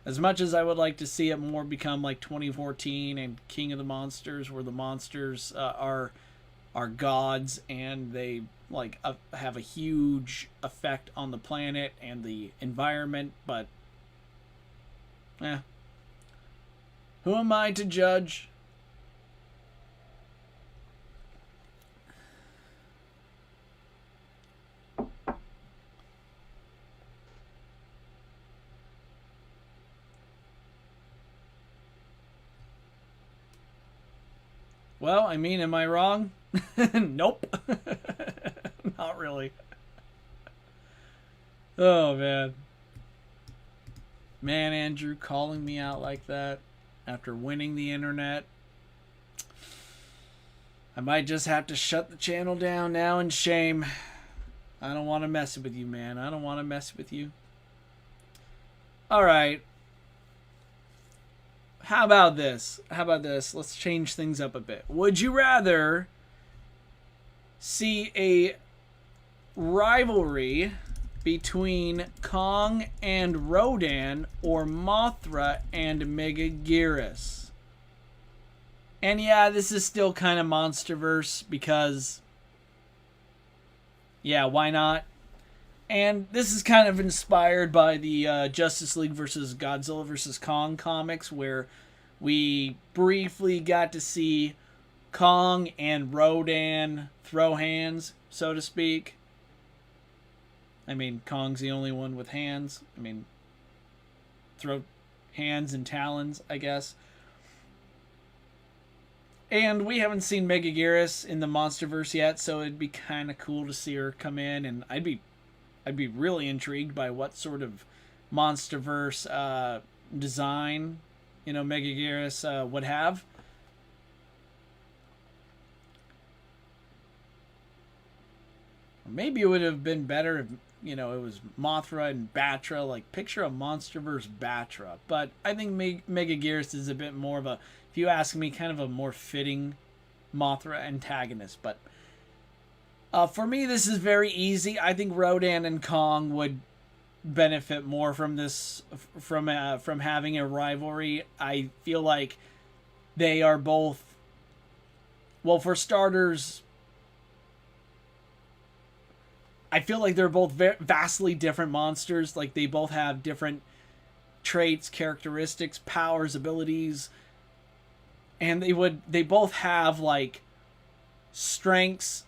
as much as I would like to see it more become like 2014 and King of the Monsters, where the monsters are are gods, and they like have a huge effect on the planet and the environment. But who am I to judge? Well, I mean, am I wrong? Nope. Not really. Oh, man. Man, Andrew, calling me out like that after winning the internet. I might just have to shut the channel down now in shame. I don't want to mess with you, man. I don't want to mess with you. Alright. How about this? Let's change things up a bit. Would you rather see a rivalry between Kong and Rodan or Mothra and Megaguirus? And yeah, this is still kind of MonsterVerse because, yeah, why not? And this is kind of inspired by the Justice League versus Godzilla versus Kong comics, where we briefly got to see Kong and Rodan throw hands, so to speak. I mean, Kong's the only one with hands. I mean, throw hands and talons, I guess. And we haven't seen Megaguirus in the MonsterVerse yet, so it'd be kind of cool to see her come in, and I'd be really intrigued by what sort of MonsterVerse design, Megaguirus would have. Maybe it would have been better if, it was Mothra and Batra. Like, picture a MonsterVerse Batra. But I think Megaguirus is a bit more of a, if you ask me, kind of a more fitting Mothra antagonist. But for me, this is very easy. I think Rodan and Kong would benefit more from this, from having a rivalry. I feel like they are both, well, for starters, I feel like they're both vastly different monsters. Like, they both have different traits, characteristics, powers, abilities, and they both have like strengths.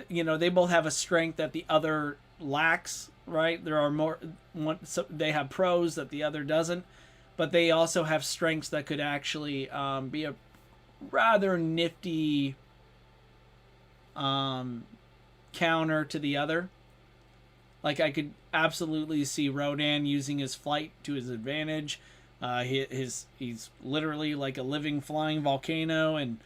They both have a strength that the other lacks, right? There are they have pros that the other doesn't, but they also have strengths that could actually be a rather nifty counter to the other. Like, I could absolutely see Rodan using his flight to his advantage. He's literally like a living flying volcano, and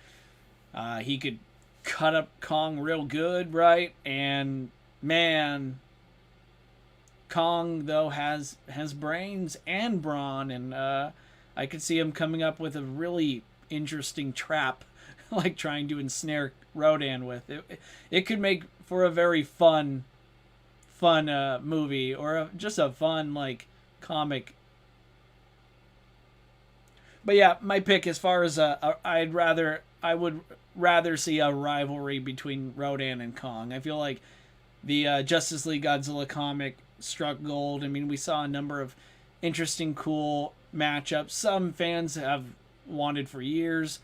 he could cut up Kong real good, right? And man, Kong though has brains and brawn, and I could see him coming up with a really interesting trap, like trying to ensnare Rodan with. It could make for a very fun movie, or just a fun like comic. But yeah, my pick as far as I would rather see a rivalry between Rodan and Kong. I feel like the Justice League Godzilla comic struck gold. I mean, we saw a number of interesting, cool matchups. Some fans have wanted for years.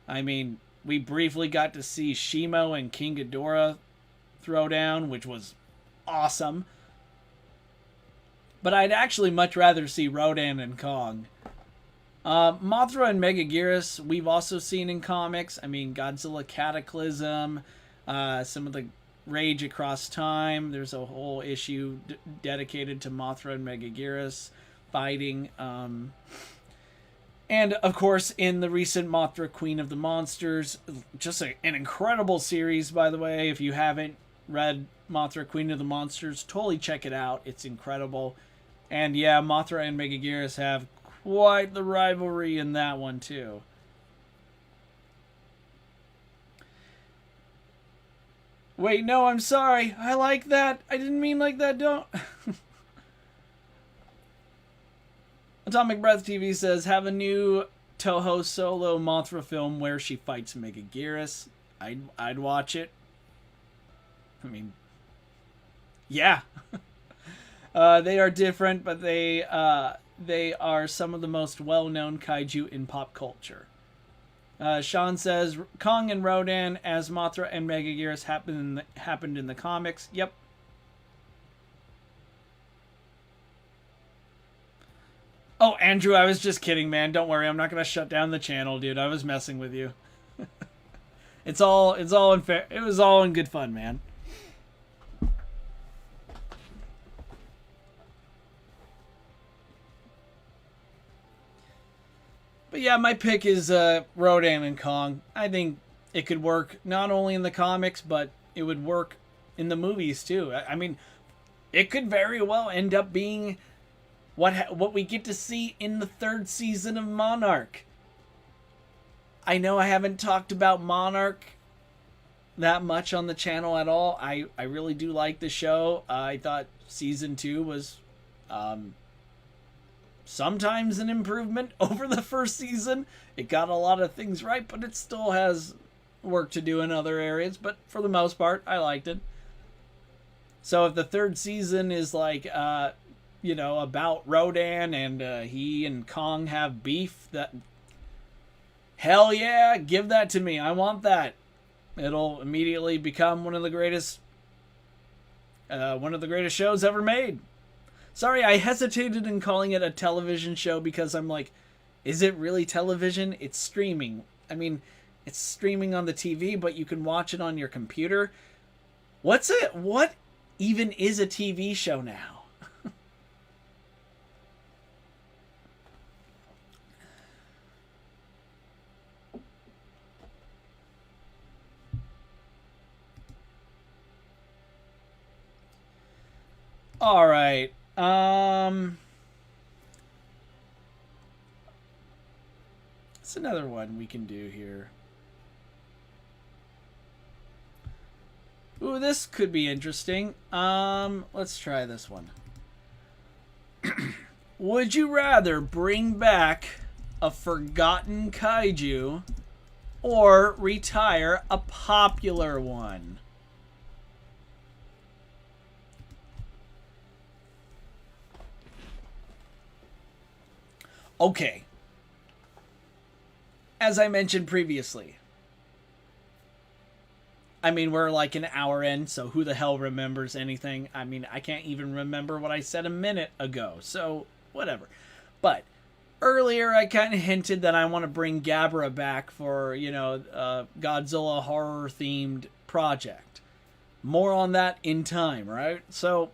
I mean, we briefly got to see Shimo and King Ghidorah throw down, which was awesome. But I'd actually much rather see Rodan and Kong. Mothra and Megaguirus, we've also seen in comics. I mean, Godzilla Cataclysm, some of the Rage Across Time. There's a whole issue dedicated to Mothra and Megaguirus fighting. And, of course, in the recent Mothra Queen of the Monsters, just an incredible series, by the way. If you haven't read Mothra Queen of the Monsters, totally check it out. It's incredible. And, yeah, Mothra and Megaguirus have quite the rivalry in that one, too. Wait, no, I'm sorry. I like that. I didn't mean like that. Don't. Atomic Breath TV says, have a new Toho solo Mothra film where she fights Megaguirus. I'd watch it. I mean, yeah. They are different, but they are some of the most well-known kaiju in pop culture. Sean says Kong and Rodan as Mothra and Megaguirus happened in the comics. Yep. Oh, Andrew, I was just kidding, man. Don't worry, I'm not gonna shut down the channel, dude. I was messing with you. It's all in fair. It was all in good fun, man. But yeah, my pick is Rodan and Kong. I think it could work not only in the comics, but it would work in the movies too. I mean, it could very well end up being what we get to see in the third season of Monarch. I know I haven't talked about Monarch that much on the channel at all. I really do like the show. I thought season 2 was sometimes an improvement over the first season. It got a lot of things right, but it still has work to do in other areas. But for the most part, I liked it. So if the third season is like, about Rodan and he and Kong have beef, that hell yeah, give that to me. I want that. It'll immediately become one of the greatest shows ever made. Sorry, I hesitated in calling it a television show because I'm like, is it really television? It's streaming. I mean, it's streaming on the TV, but you can watch it on your computer. What even is a TV show now? All right. It's another one we can do here. Ooh, this could be interesting. Let's try this one. Would you rather bring back a forgotten kaiju or retire a popular one? Okay. As I mentioned previously, I mean, we're like an hour in, so who the hell remembers anything? I mean, I can't even remember what I said a minute ago, so whatever. But earlier I kind of hinted that I want to bring Ghidorah back for, Godzilla horror-themed project. More on that in time, right? So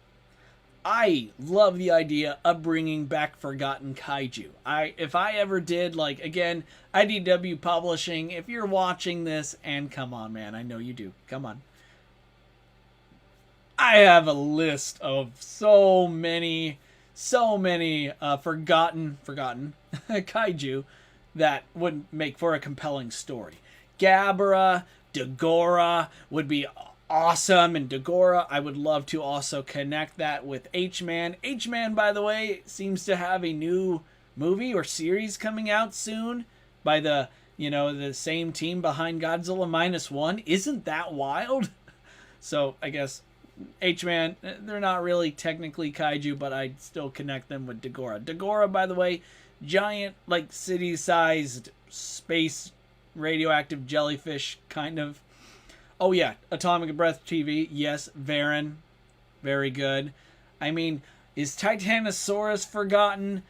I love the idea of bringing back forgotten kaiju. If I ever did, like, again, IDW Publishing, if you're watching this, and come on, man, I know you do. Come on. I have a list of so many forgotten kaiju that would make for a compelling story. Ghidorah, Ghidorah would be awesome, and Ghidorah, I would love to also connect that with H-Man. H-Man, by the way, seems to have a new movie or series coming out soon by the same team behind Godzilla -1. Isn't that wild? So I guess H-Man, they're not really technically kaiju, but I'd still connect them with Ghidorah. Ghidorah, by the way, giant, like, city-sized space radioactive jellyfish kind of. Oh yeah, Atomic Breath TV. Yes, Varen. Very good. I mean, is Titanosaurus forgotten?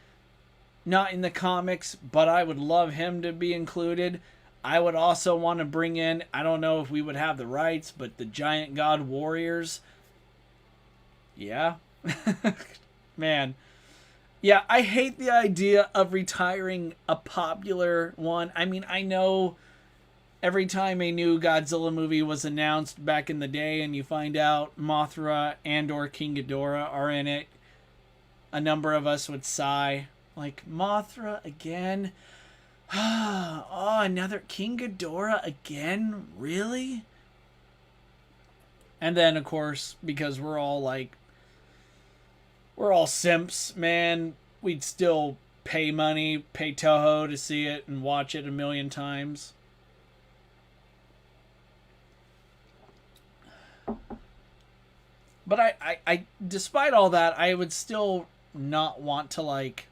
Not in the comics, but I would love him to be included. I would also want to bring in, I don't know if we would have the rights, but the Giant God Warriors. Yeah. Man. Yeah, I hate the idea of retiring a popular one. I mean, I know every time a new Godzilla movie was announced back in the day and you find out Mothra and or King Ghidorah are in it, a number of us would sigh. Like, Mothra again? Oh, another King Ghidorah again? Really? And then, of course, because we're all simps, man, we'd still pay money, pay Toho to see it and watch it a million times. But despite all that, I would still not want to like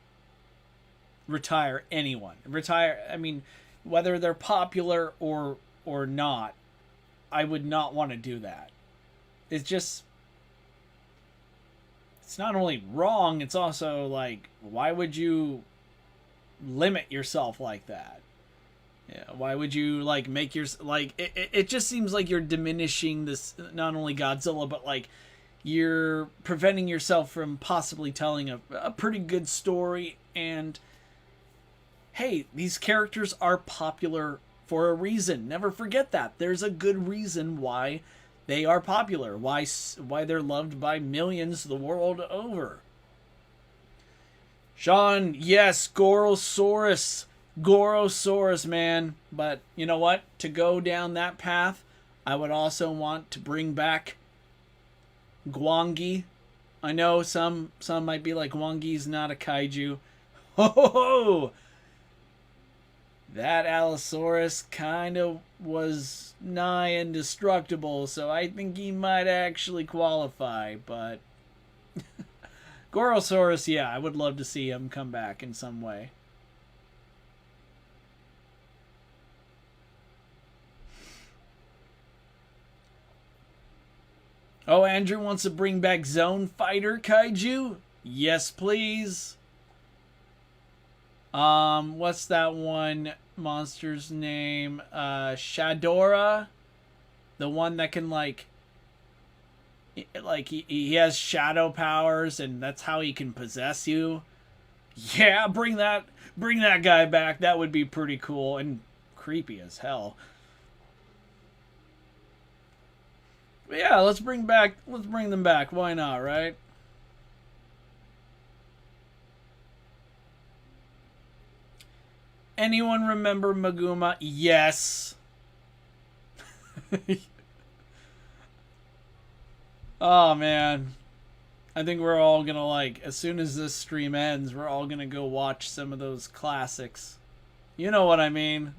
retire anyone. Retire. I mean, whether they're popular or not, I would not want to do that. It's just, it's not only wrong, it's also like, why would you limit yourself like that? Yeah, why would you like make your like it just seems like you're diminishing this, not only Godzilla, but like you're preventing yourself from possibly telling a pretty good story. And hey, these characters are popular for a reason. Never forget that. There's a good reason why they are popular, why they're loved by millions the world over. Sean, yes, Gorosaurus, man. But you know what? To go down that path, I would also want to bring back Gwangi. I know some might be like, Gwangi's not a kaiju. Ho ho ho! That Allosaurus kind of was nigh indestructible, so I think he might actually qualify, but Gorosaurus, yeah, I would love to see him come back in some way. Oh, Andrew wants to bring back Zone Fighter Kaiju? Yes, please. What's that one monster's name? Shadora? The one that can like he has shadow powers and that's how he can possess you. Yeah, bring that guy back. That would be pretty cool and creepy as hell. But yeah, let's bring them back. Why not, right? Anyone remember Maguma? Yes. Oh man. I think we're all gonna like, as soon as this stream ends, we're all gonna go watch some of those classics. You know what I mean?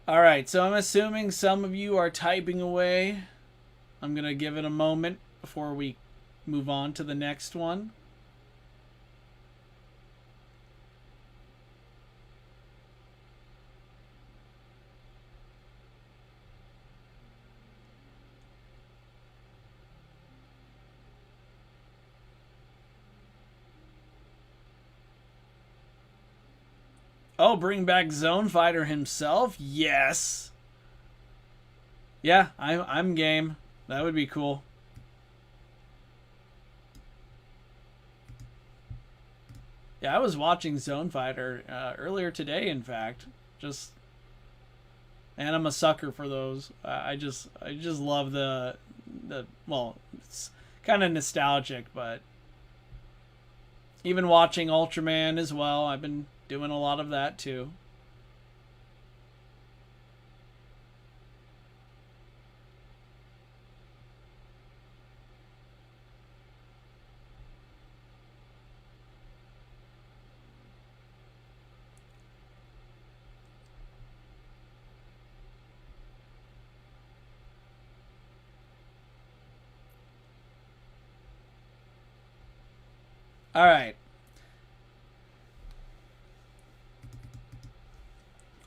Alright, so I'm assuming some of you are typing away. I'm gonna give it a moment before we move on to the next one. Oh, bring back Zone Fighter himself? Yes. Yeah, I'm game. That would be cool. Yeah, I was watching Zone Fighter earlier today, in fact. And I'm a sucker for those. I just love the well, it's kind of nostalgic, but even watching Ultraman as well. I've been doing a lot of that too. All right.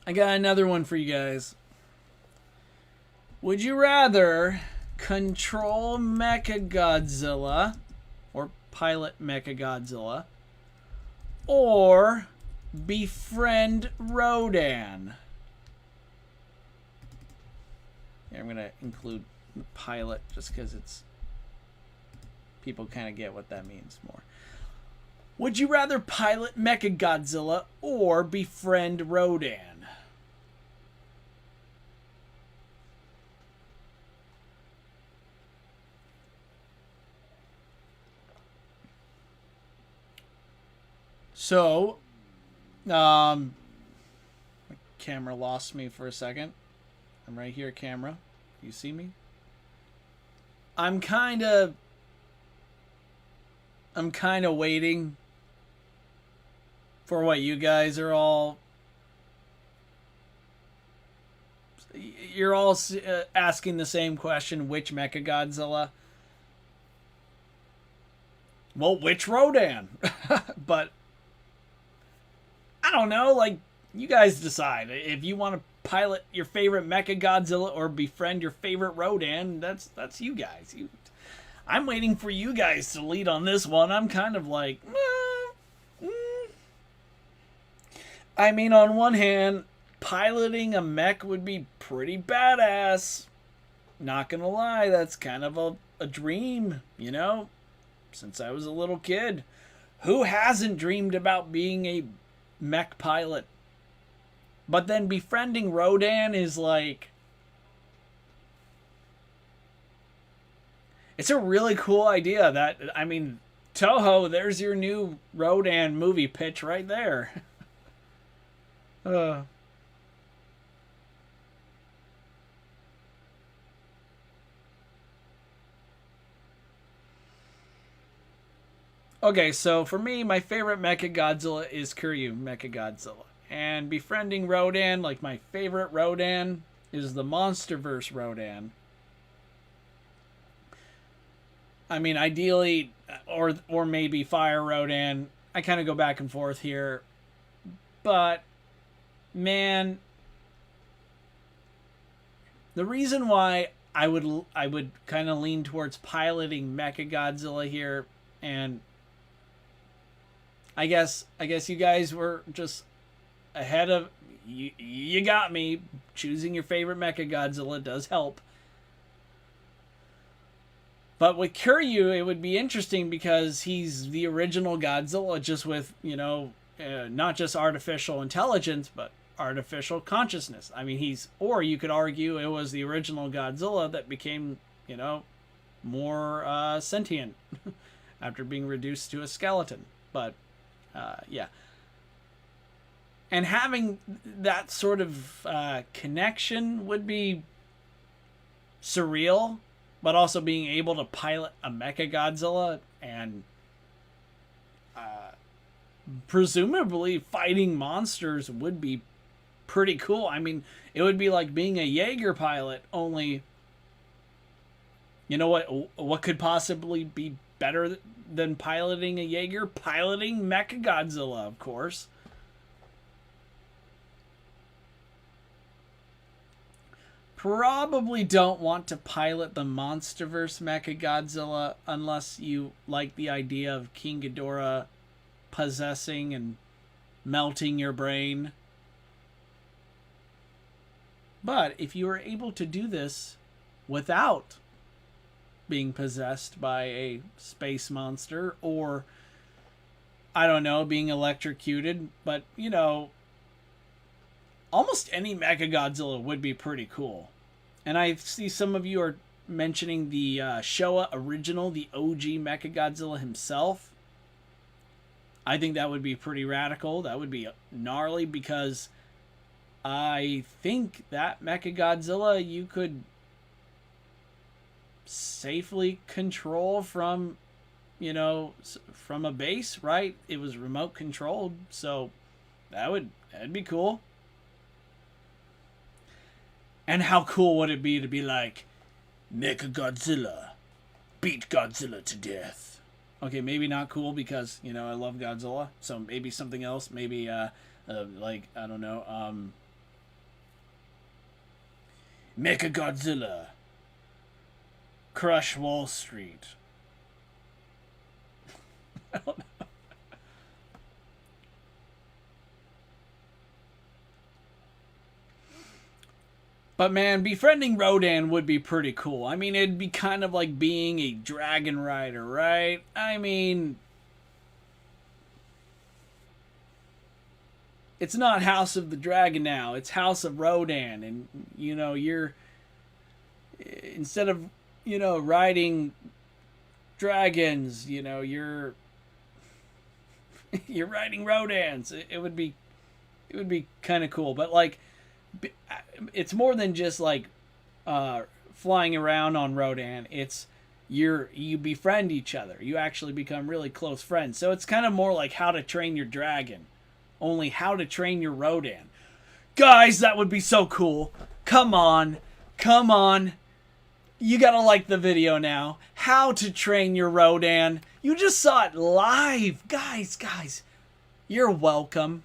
I got another one for you guys. Would you rather control Mechagodzilla or pilot Mechagodzilla or befriend Rodan? Here, I'm going to include the pilot just because it's people kind of get what that means more. Would you rather pilot Mechagodzilla or befriend Rodan? So, my camera lost me for a second. I'm right here, camera. You see me? I'm kind of waiting For what you guys are all, you're all asking the same question: which Mechagodzilla? Well, which Rodan? But I don't know. Like, you guys decide if you want to pilot your favorite Mechagodzilla or befriend your favorite Rodan. That's you guys. I'm waiting for you guys to lead on this one. I'm kind of like, I mean, on one hand, piloting a mech would be pretty badass. Not gonna lie, that's kind of a dream, you know? Since I was a little kid. Who hasn't dreamed about being a mech pilot? But then befriending Rodan is like... It's a really cool idea. That, I mean, Toho, there's your new Rodan movie pitch right there. Okay, so for me, my favorite Mechagodzilla is Kiryu Mechagodzilla. And befriending Rodan, like my favorite Rodan, is the Monsterverse Rodan. I mean, ideally, or maybe Fire Rodan. I kind of go back and forth here. But, man, the reason why I would kind of lean towards piloting Mechagodzilla here, and I guess you guys were just ahead of you. You got me. Choosing your favorite Mechagodzilla does help. But with Kiryu, it would be interesting because he's the original Godzilla, just with, you know, not just artificial intelligence, but artificial consciousness. I mean, or you could argue it was the original Godzilla that became, you know, more sentient after being reduced to a skeleton. But, yeah. And having that sort of connection would be surreal, but also being able to pilot a Mechagodzilla and presumably fighting monsters would be pretty cool. I mean, it would be like being a Jaeger pilot, only, you know what could possibly be better than piloting a Jaeger? Piloting Mechagodzilla, of course. Probably don't want to pilot the Monsterverse Mechagodzilla unless you like the idea of King Ghidorah possessing and melting your brain. But if you are able to do this without being possessed by a space monster, or, I don't know, being electrocuted, but, you know, almost any Mechagodzilla would be pretty cool. And I see some of you are mentioning the Showa original, the OG Mechagodzilla himself. I think that would be pretty radical. That would be gnarly, because I think that Mechagodzilla you could safely control from, you know, from a base, right? It was remote controlled, so that'd be cool. And how cool would it be to be like, Mechagodzilla, beat Godzilla to death? Okay, maybe not cool because, you know, I love Godzilla. So maybe something else. Maybe, like, I don't know, Mechagodzilla, crush Wall Street. I don't know. But man, befriending Rodan would be pretty cool. I mean, it'd be kind of like being a dragon rider, right? I mean, it's not House of the Dragon now. It's House of Rodan. And, you know, instead of, you know, riding dragons, you know, you're riding Rodans. It would be kind of cool. But, like, it's more than just like flying around on Rodan. It's you befriend each other. You actually become really close friends. So it's kind of more like How to Train Your Dragon. only How to Train Your Rodan. Guys, that would be so cool. Come on. Come on. You gotta like the video now. How to Train Your Rodan. You just saw it live. Guys. You're welcome.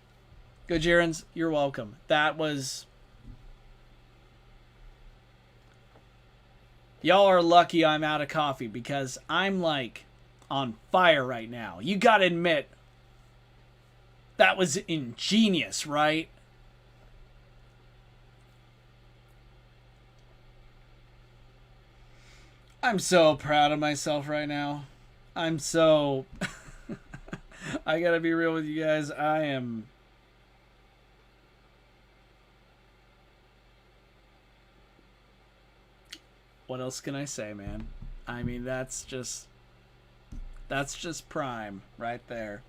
Gojirans, you're welcome. That was... Y'all are lucky I'm out of coffee because I'm like on fire right now. You gotta admit, that was ingenious, right? I'm so proud of myself right now. I'm so... I gotta be real with you guys. I am... What else can I say, man? I mean, that's just prime right there.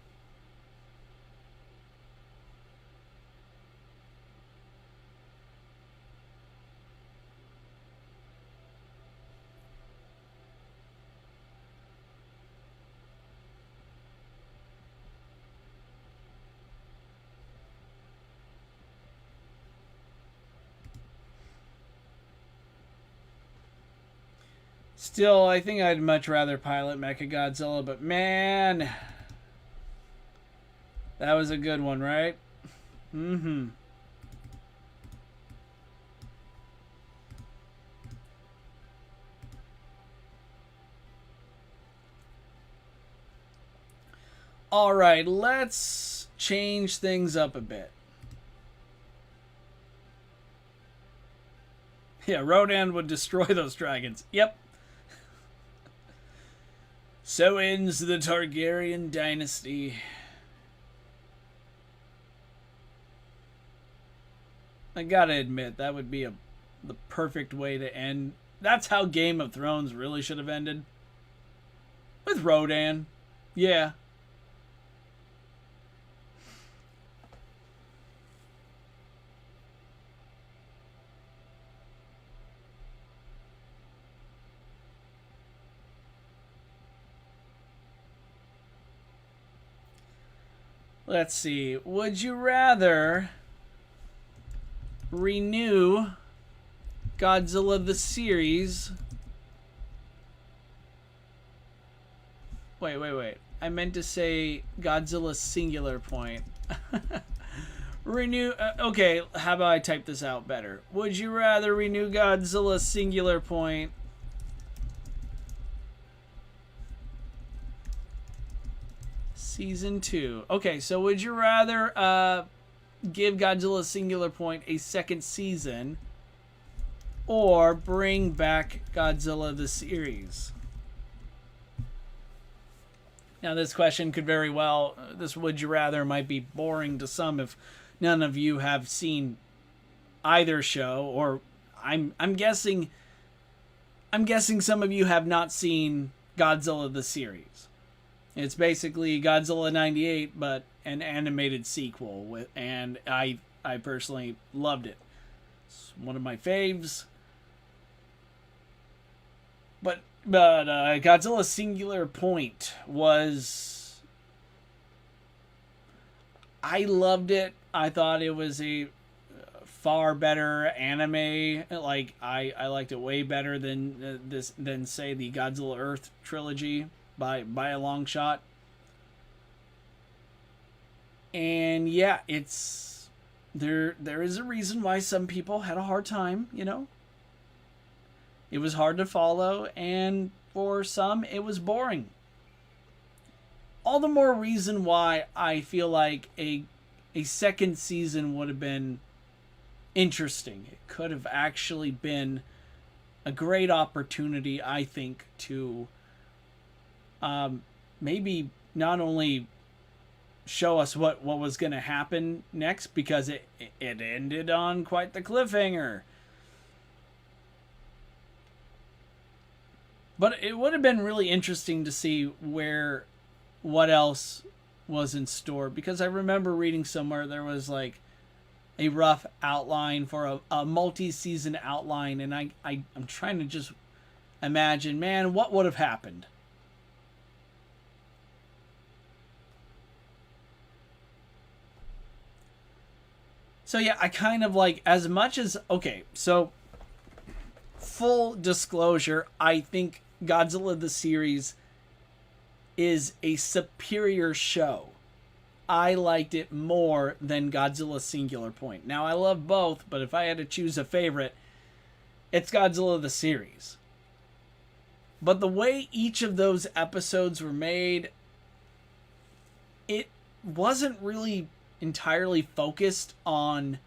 Still, I think I'd much rather pilot Mechagodzilla, but man, that was a good one, right? Mm-hmm. All right, let's change things up a bit. Yeah, Rodan would destroy those dragons. Yep. So ends the Targaryen dynasty. I gotta admit, that would be the perfect way to end. That's how Game of Thrones really should have ended. With Rodan. Yeah. Let's see. Would you rather renew Godzilla the series? Wait. I meant to say Godzilla singular point. Renew... okay, how about I type this out better? Would you rather renew Godzilla singular point Season 2. Okay, so would you rather give Godzilla Singular Point a second season or bring back Godzilla the series? Now, this question could very well, this would you rather might be boring to some if none of you have seen either show, or I'm guessing some of you have not seen Godzilla the series. It's basically Godzilla 98, but an animated sequel, and I personally loved it. It's one of my faves. But Godzilla Singular Point was... I loved it. I thought it was a far better anime. Like, I liked it way better than say the Godzilla Earth trilogy by a long shot. And yeah, it's there is a reason why some people had a hard time, you know. It was hard to follow, and for some it was boring. All the more reason why I feel like a second season would have been interesting. It could have actually been a great opportunity, I think, to maybe not only show us what was going to happen next, because it ended on quite the cliffhanger, but it would have been really interesting to see what else was in store, because I remember reading somewhere there was like a rough outline for a multi-season outline, and I'm trying to just imagine, man, what would have happened. So yeah, I kind of like, as much as, okay, so full disclosure, I think Godzilla the series is a superior show. I liked it more than Godzilla Singular Point. Now, I love both, but if I had to choose a favorite, it's Godzilla the series. But the way each of those episodes were made, it wasn't really entirely focused on...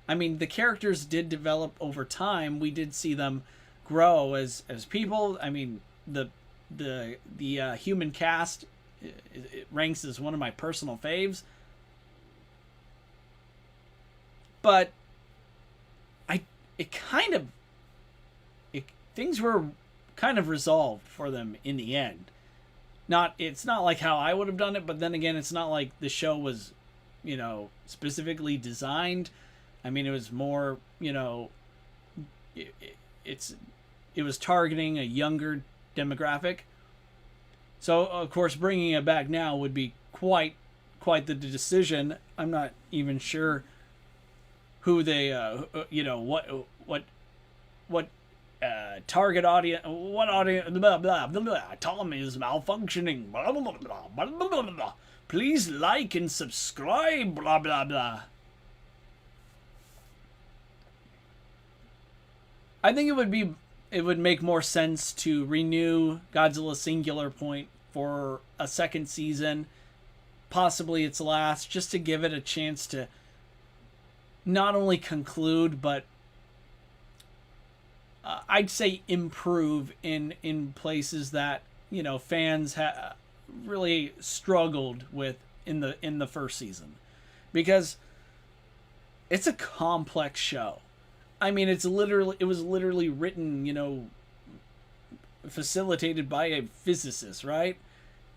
I mean, the characters did develop over time. We did see them grow as people. I mean, the human cast, it ranks as one of my personal faves. But things were kind of resolved for them in the end. It's not like how I would have done it, but then again, it's not like the show was, specifically designed. I mean, it was more, it was targeting a younger demographic. So, of course, bringing it back now would be quite the decision. I'm not even sure who they, what target audience, what audience, blah, blah, blah, blah. Tom is malfunctioning, blah, blah, blah, blah, blah, blah, blah. Please like and subscribe, blah, blah, blah. I think it would make more sense to renew Godzilla Singular Point for a second season, possibly its last, just to give it a chance to not only conclude, but I'd say improve in places that, fans really struggled with in the first season. Because it's a complex show. I mean, it was literally written, facilitated by a physicist, right?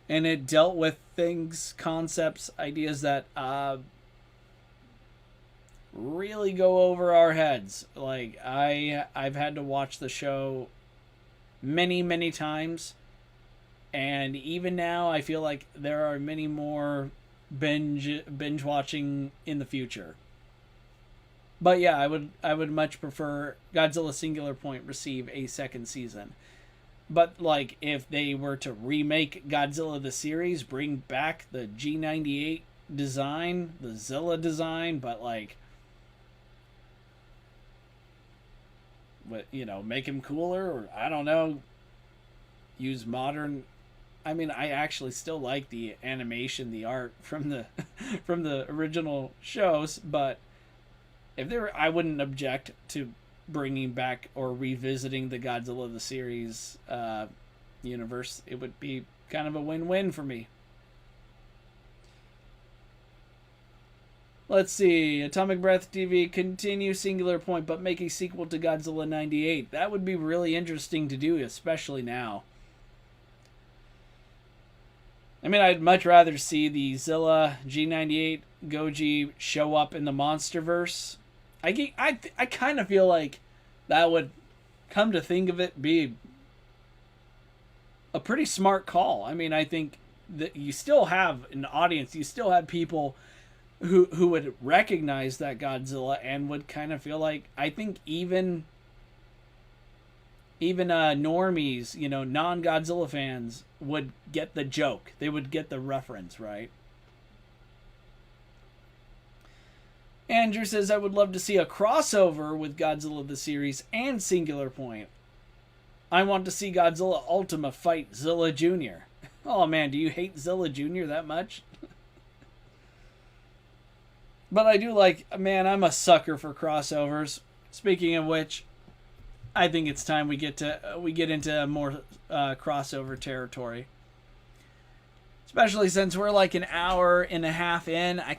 And it dealt with things, concepts, ideas that really go over our heads. Like, I've had to watch the show many, many times, and even now I feel like there are many more binge watching in the future. But yeah, I would much prefer Godzilla Singular Point receive a second season. But like, if they were to remake Godzilla the series, bring back the G98 design, the Zilla design, but like, make him cooler, or I don't know, use modern. I mean, I actually still like the animation, the art from the original shows, but I wouldn't object to bringing back or revisiting the Godzilla the series universe. It would be kind of a win-win for me. Let's see. Atomic Breath TV, continue Singular Point, but make a sequel to Godzilla 98. That would be really interesting to do, especially now. I mean, I'd much rather see the Zilla G98 Goji show up in the MonsterVerse. I kind of feel like that would, come to think of it, be a pretty smart call. I mean, I think that you still have an audience, you still have people who would recognize that Godzilla and would kind of feel like, I think even normies, non-Godzilla fans would get the joke. They would get the reference, right? Andrew says, I would love to see a crossover with Godzilla the series and Singular Point. I want to see Godzilla Ultima fight Zilla Jr. Oh man, do you hate Zilla Jr. that much? But I do like, man, I'm a sucker for crossovers. Speaking of which, I think it's time we get into more crossover territory. Especially since we're like an hour and a half in, I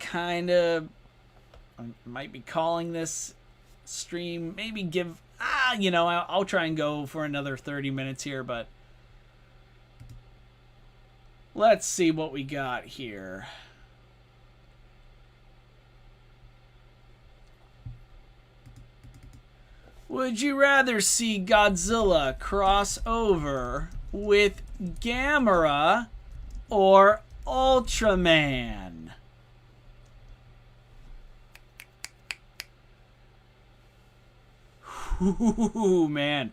might be calling this stream. Maybe I'll try and go for another 30 minutes here, but let's see what we got here. Would you rather see Godzilla cross over with Gamera or Ultraman? Ooh, man.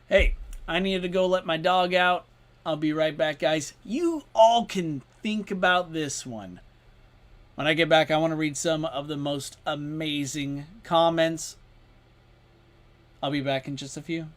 Hey, I needed to go let my dog out. I'll be right back, guys. You all can think about this one. When I get back, I want to read some of the most amazing comments. I'll be back in just a few.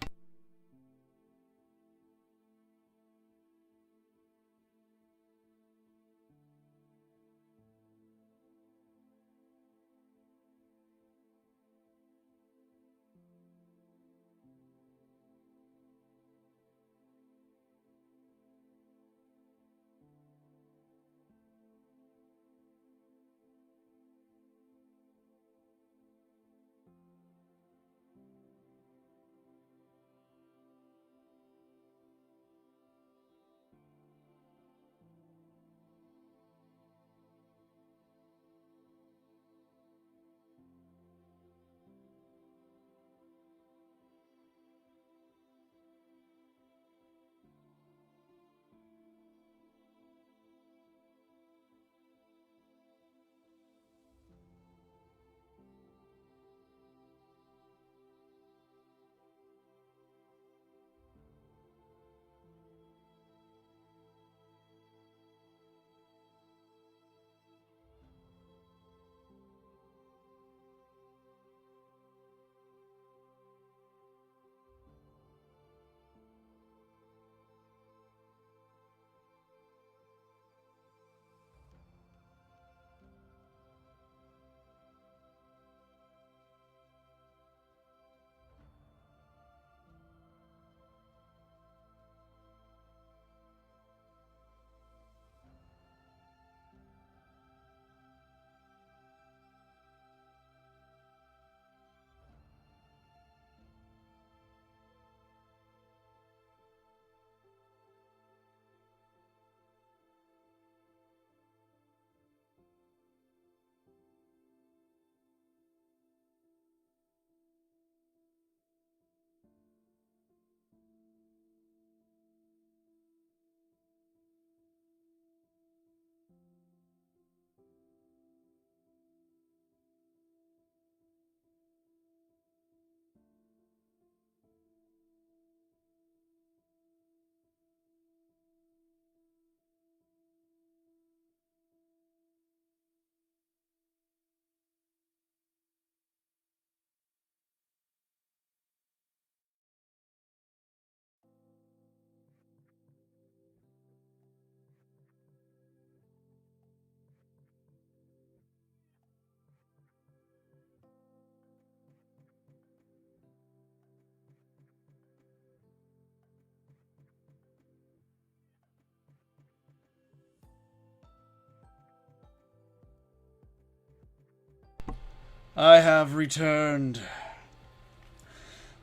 I have returned.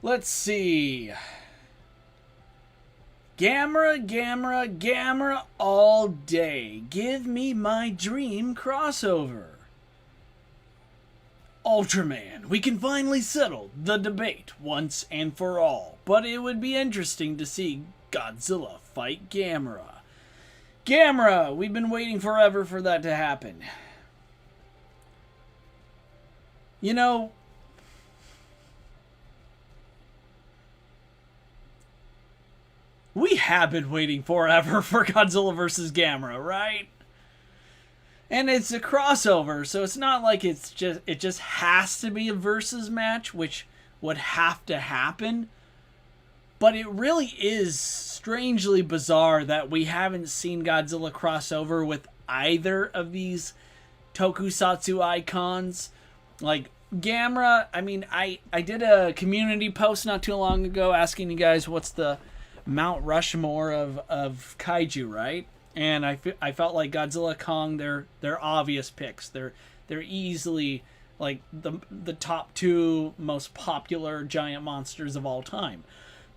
Let's see. Gamera all day. Give me my dream crossover. Ultraman, we can finally settle the debate once and for all, but it would be interesting to see Godzilla fight Gamera. Gamera, we've been waiting forever for that to happen. You know, we have been waiting forever for Godzilla vs. Gamera, right? And it's a crossover, so it's not like it just has to be a versus match, which would have to happen. But it really is strangely bizarre that we haven't seen Godzilla crossover with either of these tokusatsu icons. Like Gamera, I mean, I did a community post not too long ago asking you guys what's the Mount Rushmore of kaiju, right? And I felt like Godzilla, Kong, they're obvious picks. They're easily like the top two most popular giant monsters of all time.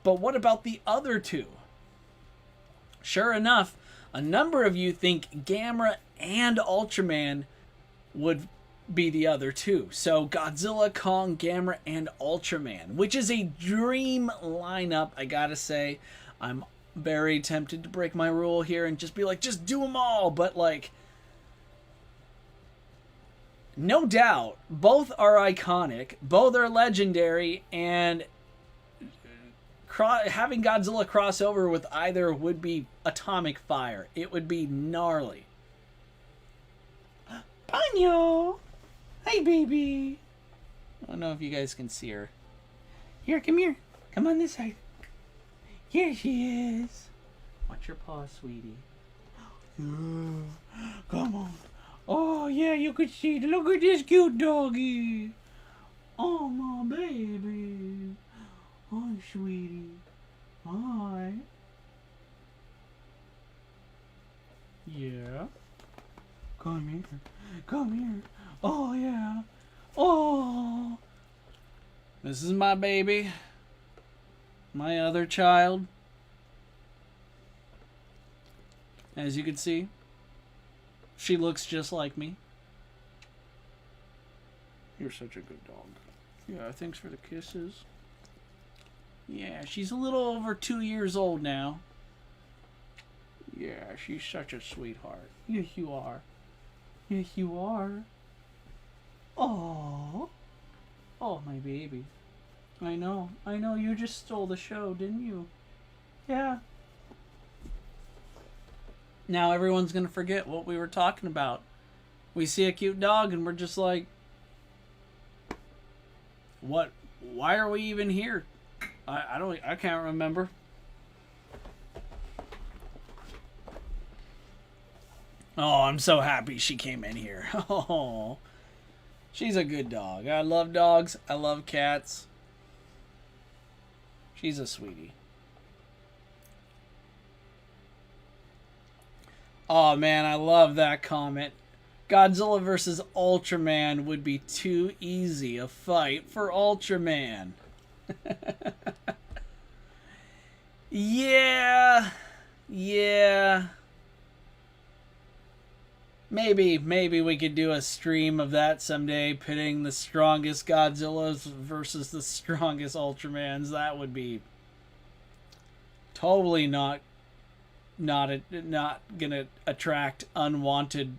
But what about the other two? Sure enough, a number of you think Gamera and Ultraman would be the other two. So Godzilla, Kong, Gamera, and Ultraman, which is a dream lineup, I gotta say. I'm very tempted to break my rule here and just be like, just do them all. But like, no doubt, both are iconic, both are legendary, and having Godzilla cross over with either would be atomic fire. It would be gnarly. Ponyo! Hi, baby! I don't know if you guys can see her. Here, come here. Come on this side. Here she is. Watch your paw, sweetie. Come on. Oh, yeah, you can see. Look at this cute doggy. Oh, my baby. Hi, sweetie. Hi. Yeah. Come here. Come here. Oh, yeah. Oh. This is my baby. My other child. As you can see, she looks just like me. You're such a good dog. Yeah, thanks for the kisses. Yeah, she's a little over 2 years old now. Yeah, she's such a sweetheart. Yes, you are. Yes, you are. Oh, oh, my baby. I know, you just stole the show, didn't you? Yeah. Now everyone's gonna forget what we were talking about. We see a cute dog and we're just like, what? Why are we even here? I can't remember. Oh, I'm so happy she came in here. Oh, she's a good dog. I love dogs. I love cats. She's a sweetie. Oh man, I love that comment. Godzilla versus Ultraman would be too easy a fight for Ultraman. Yeah. Maybe we could do a stream of that someday, pitting the strongest Godzillas versus the strongest Ultramans. That would be totally not gonna attract unwanted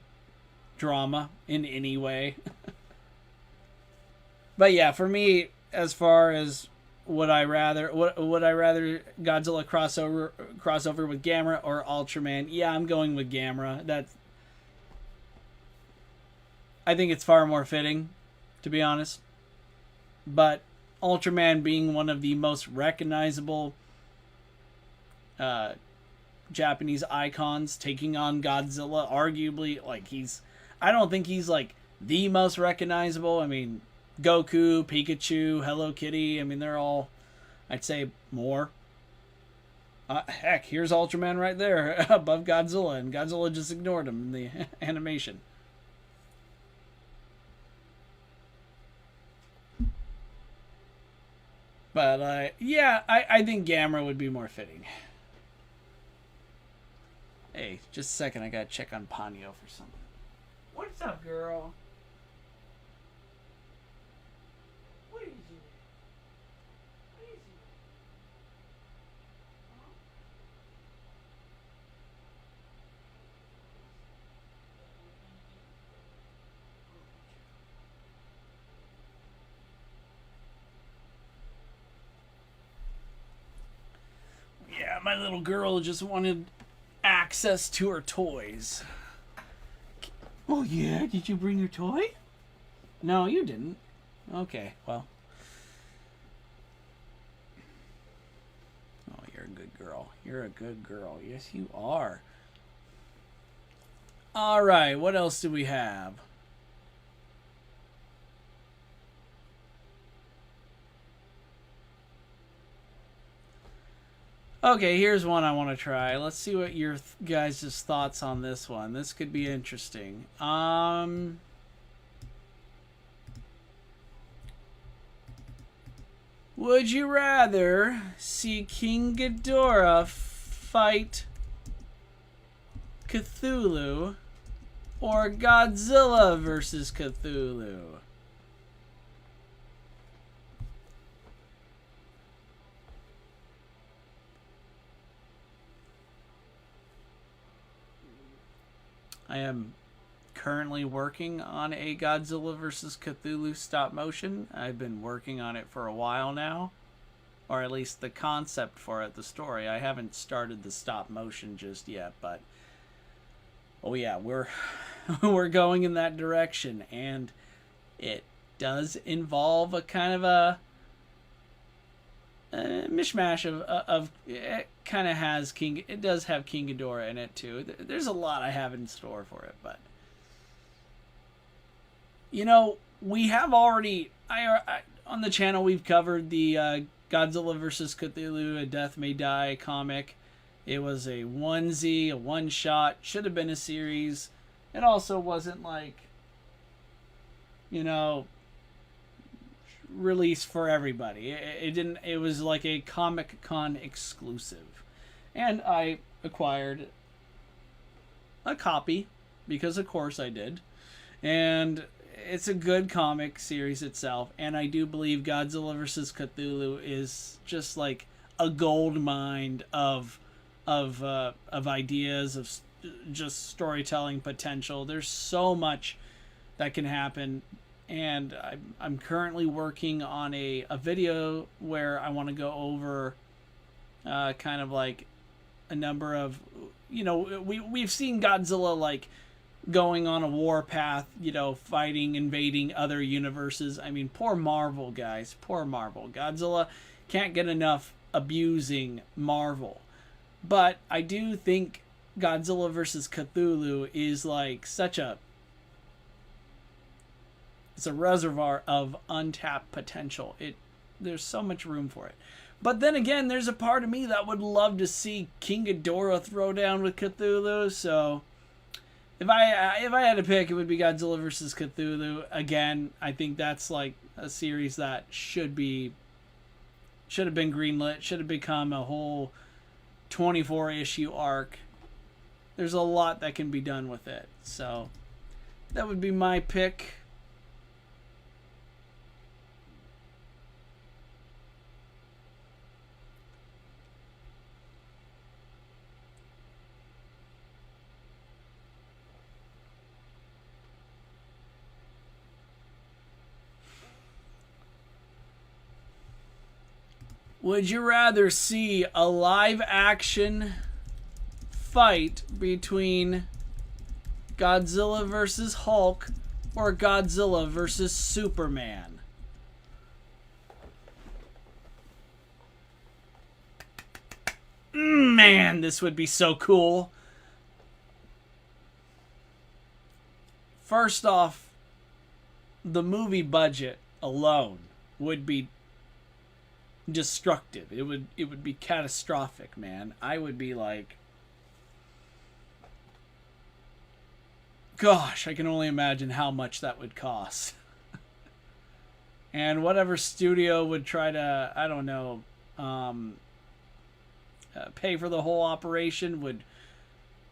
drama in any way. But yeah, for me, as far as would I rather Godzilla crossover with Gamera or Ultraman? Yeah, I'm going with Gamera. I think it's far more fitting, to be honest. But Ultraman being one of the most recognizable Japanese icons, taking on Godzilla, arguably, like, I don't think he's like the most recognizable. I mean, Goku, Pikachu, Hello Kitty, I mean, they're all, I'd say, more. Heck, here's Ultraman right there above Godzilla, and Godzilla just ignored him in the animation. But yeah, I think Gamera would be more fitting. Hey, just a second, I gotta check on Ponyo for something. What's up, girl? What is it? What is it? Yeah, my little girl just wanted access to her toys. Oh yeah, did you bring your toy? No, you didn't. Okay, well. Oh, you're a good girl. You're a good girl. Yes, you are. All right, what else do we have? Okay, here's one I want to try. Let's see what your guys' thoughts on this one. This could be interesting. Would you rather see King Ghidorah fight Cthulhu or Godzilla versus Cthulhu? I am currently working on a Godzilla vs. Cthulhu stop motion. I've been working on it for a while now. or at least the concept for it, the story. I haven't started the stop motion just yet, but oh yeah, we're we're going in that direction, and it does involve a kind of a mishmash of it. Kind of has it does have King Ghidorah in it too. There's a lot I have in store for it, but we have already on the channel we've covered the Godzilla vs. Cthulhu, A Death May Die comic. It was a onesie, a one shot, should have been a series. It also wasn't like, released for everybody. It didn't. It was like a Comic Con exclusive, and I acquired a copy because, of course, I did. And it's a good comic series itself, and I do believe Godzilla vs. Cthulhu is just like a gold mine of ideas, of just storytelling potential. There's so much that can happen. And I'm currently working on a video where I want to go over kind of like a number of, we've seen Godzilla like going on a war path, fighting, invading other universes. I mean, poor Marvel, guys. Poor Marvel. Godzilla can't get enough abusing Marvel. But I do think Godzilla vs. Cthulhu is like such a... It's a reservoir of untapped potential. There's so much room for it. But then again, there's a part of me that would love to see King Ghidorah throw down with Cthulhu. So if I had to pick, it would be Godzilla vs. Cthulhu. Again, I think that's like a series that should have been greenlit, should have become a whole 24-issue arc. There's a lot that can be done with it. So that would be my pick. Would you rather see a live-action fight between Godzilla versus Hulk or Godzilla versus Superman? Man, this would be so cool. First off, the movie budget alone would be destructive. It would be catastrophic, man. I would be like, gosh, I can only imagine how much that would cost. And whatever studio would try to, I don't know, pay for the whole operation would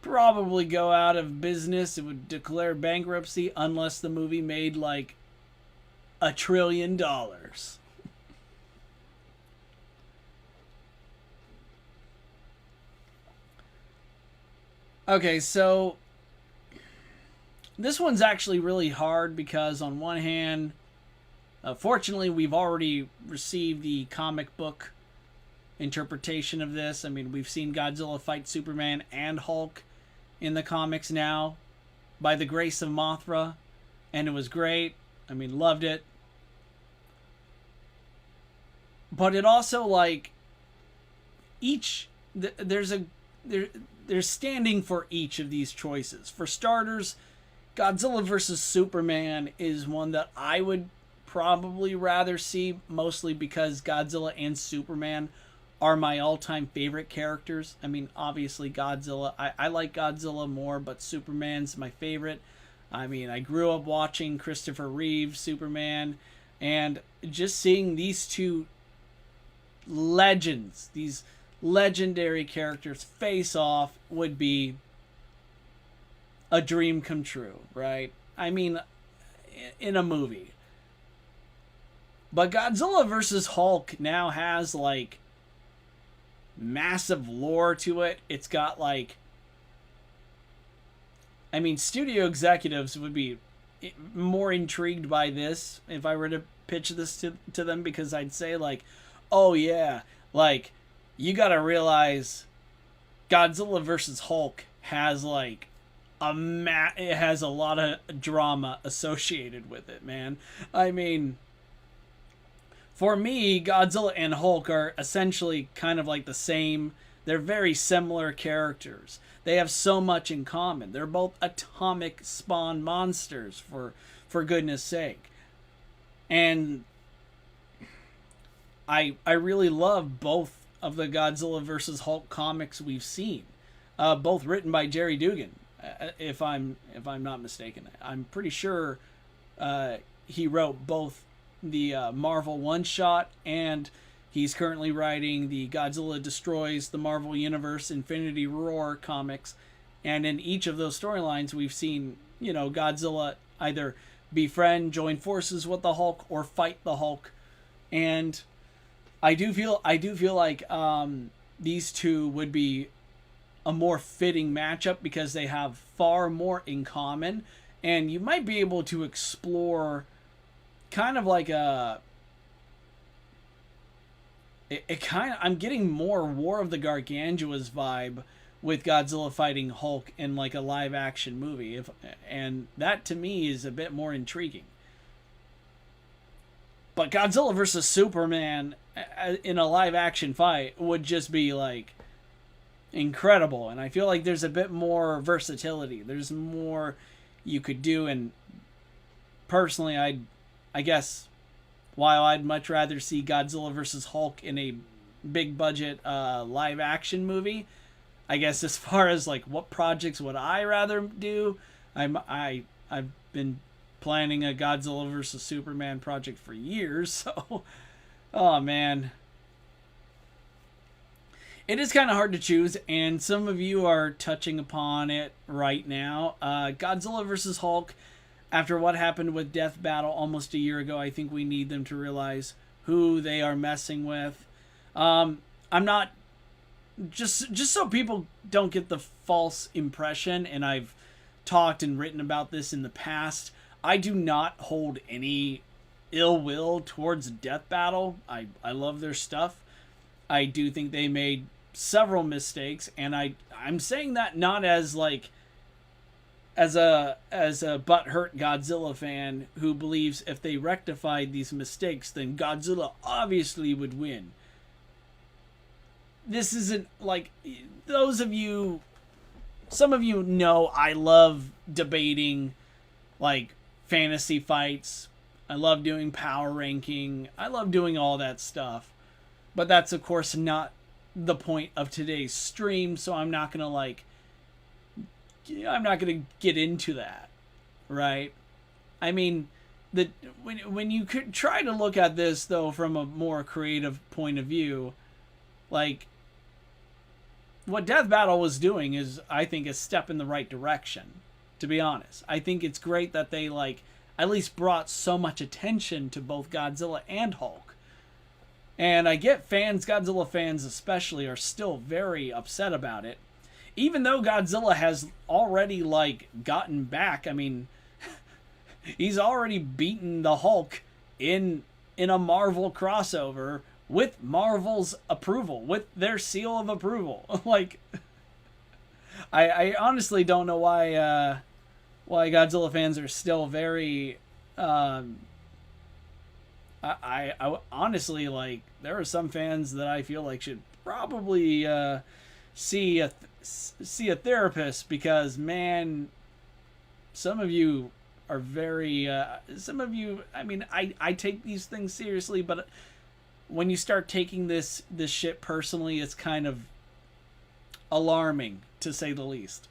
probably go out of business. It would declare bankruptcy unless the movie made like $1 trillion. Okay, so this one's actually really hard because on one hand, fortunately, we've already received the comic book interpretation of this. I mean, we've seen Godzilla fight Superman and Hulk in the comics now by the grace of Mothra, and it was great. I mean, loved it. But it also, like, there's standing for each of these choices. For starters, Godzilla vs. Superman is one that I would probably rather see, mostly because Godzilla and Superman are my all-time favorite characters. I mean, obviously Godzilla, I like Godzilla more, but Superman's my favorite. I mean, I grew up watching Christopher Reeve Superman, and just seeing these two legends, these legendary characters face off would be a dream come true, right? I mean, in a movie. But Godzilla vs. Hulk now has like massive lore to it. It's got like, I mean, studio executives would be more intrigued by this if I were to pitch this to them, because I'd say like, Oh yeah, like you gotta realize Godzilla versus Hulk has like it has a lot of drama associated with it, man. I mean, for me, Godzilla and Hulk are essentially kind of like the same. They're very similar characters. They have so much in common. They're both atomic spawn monsters, for goodness sake. And I really love both of the Godzilla versus Hulk comics we've seen, both written by Jerry Dugan, if I'm not mistaken. I'm pretty sure he wrote both the Marvel one shot, and he's currently writing the Godzilla Destroys the Marvel Universe Infinity Roar comics. And in each of those storylines, we've seen, Godzilla either befriend, join forces with the Hulk, or fight the Hulk. And I do feel like these two would be a more fitting matchup because they have far more in common, and you might be able to explore kind of like I'm getting more War of the Gargantuas vibe with Godzilla fighting Hulk in like a live action movie, and that to me is a bit more intriguing. But Godzilla versus Superman in a live action fight would just be like incredible, and I feel like there's a bit more versatility. There's more you could do, and personally, I guess while I'd much rather see Godzilla versus Hulk in a big budget live action movie, I guess as far as like what projects would I rather do, I've been planning a Godzilla versus Superman project for years, so oh man. It is kind of hard to choose, and some of you are touching upon it right now. Godzilla versus Hulk, after what happened with Death Battle almost a year ago, I think we need them to realize who they are messing with. I'm not... Just so people don't get the false impression, and I've talked and written about this in the past, I do not hold any ill will towards Death Battle. I love their stuff. I do think they made several mistakes, and I'm saying that not as like as a butthurt Godzilla fan who believes if they rectified these mistakes, then Godzilla obviously would win. This isn't like some of you know I love debating like fantasy fights. I love doing power ranking. I love doing all that stuff. But that's of course not the point of today's stream, so I'm not gonna get into that, right? I mean, when you could try to look at this though from a more creative point of view, like what Death Battle was doing is, I think, a step in the right direction. To be honest, I think it's great that they at least brought so much attention to both Godzilla and Hulk. And I get Godzilla fans especially, are still very upset about it. Even though Godzilla has already, gotten back. I mean, he's already beaten the Hulk in a Marvel crossover with Marvel's approval, with their seal of approval. I honestly don't know why Godzilla fans are still very... I honestly, there are some fans that I feel like should probably see a therapist, because man, some of you are very some of you, I mean, I take these things seriously, but when you start taking this shit personally, it's kind of alarming, to say the least.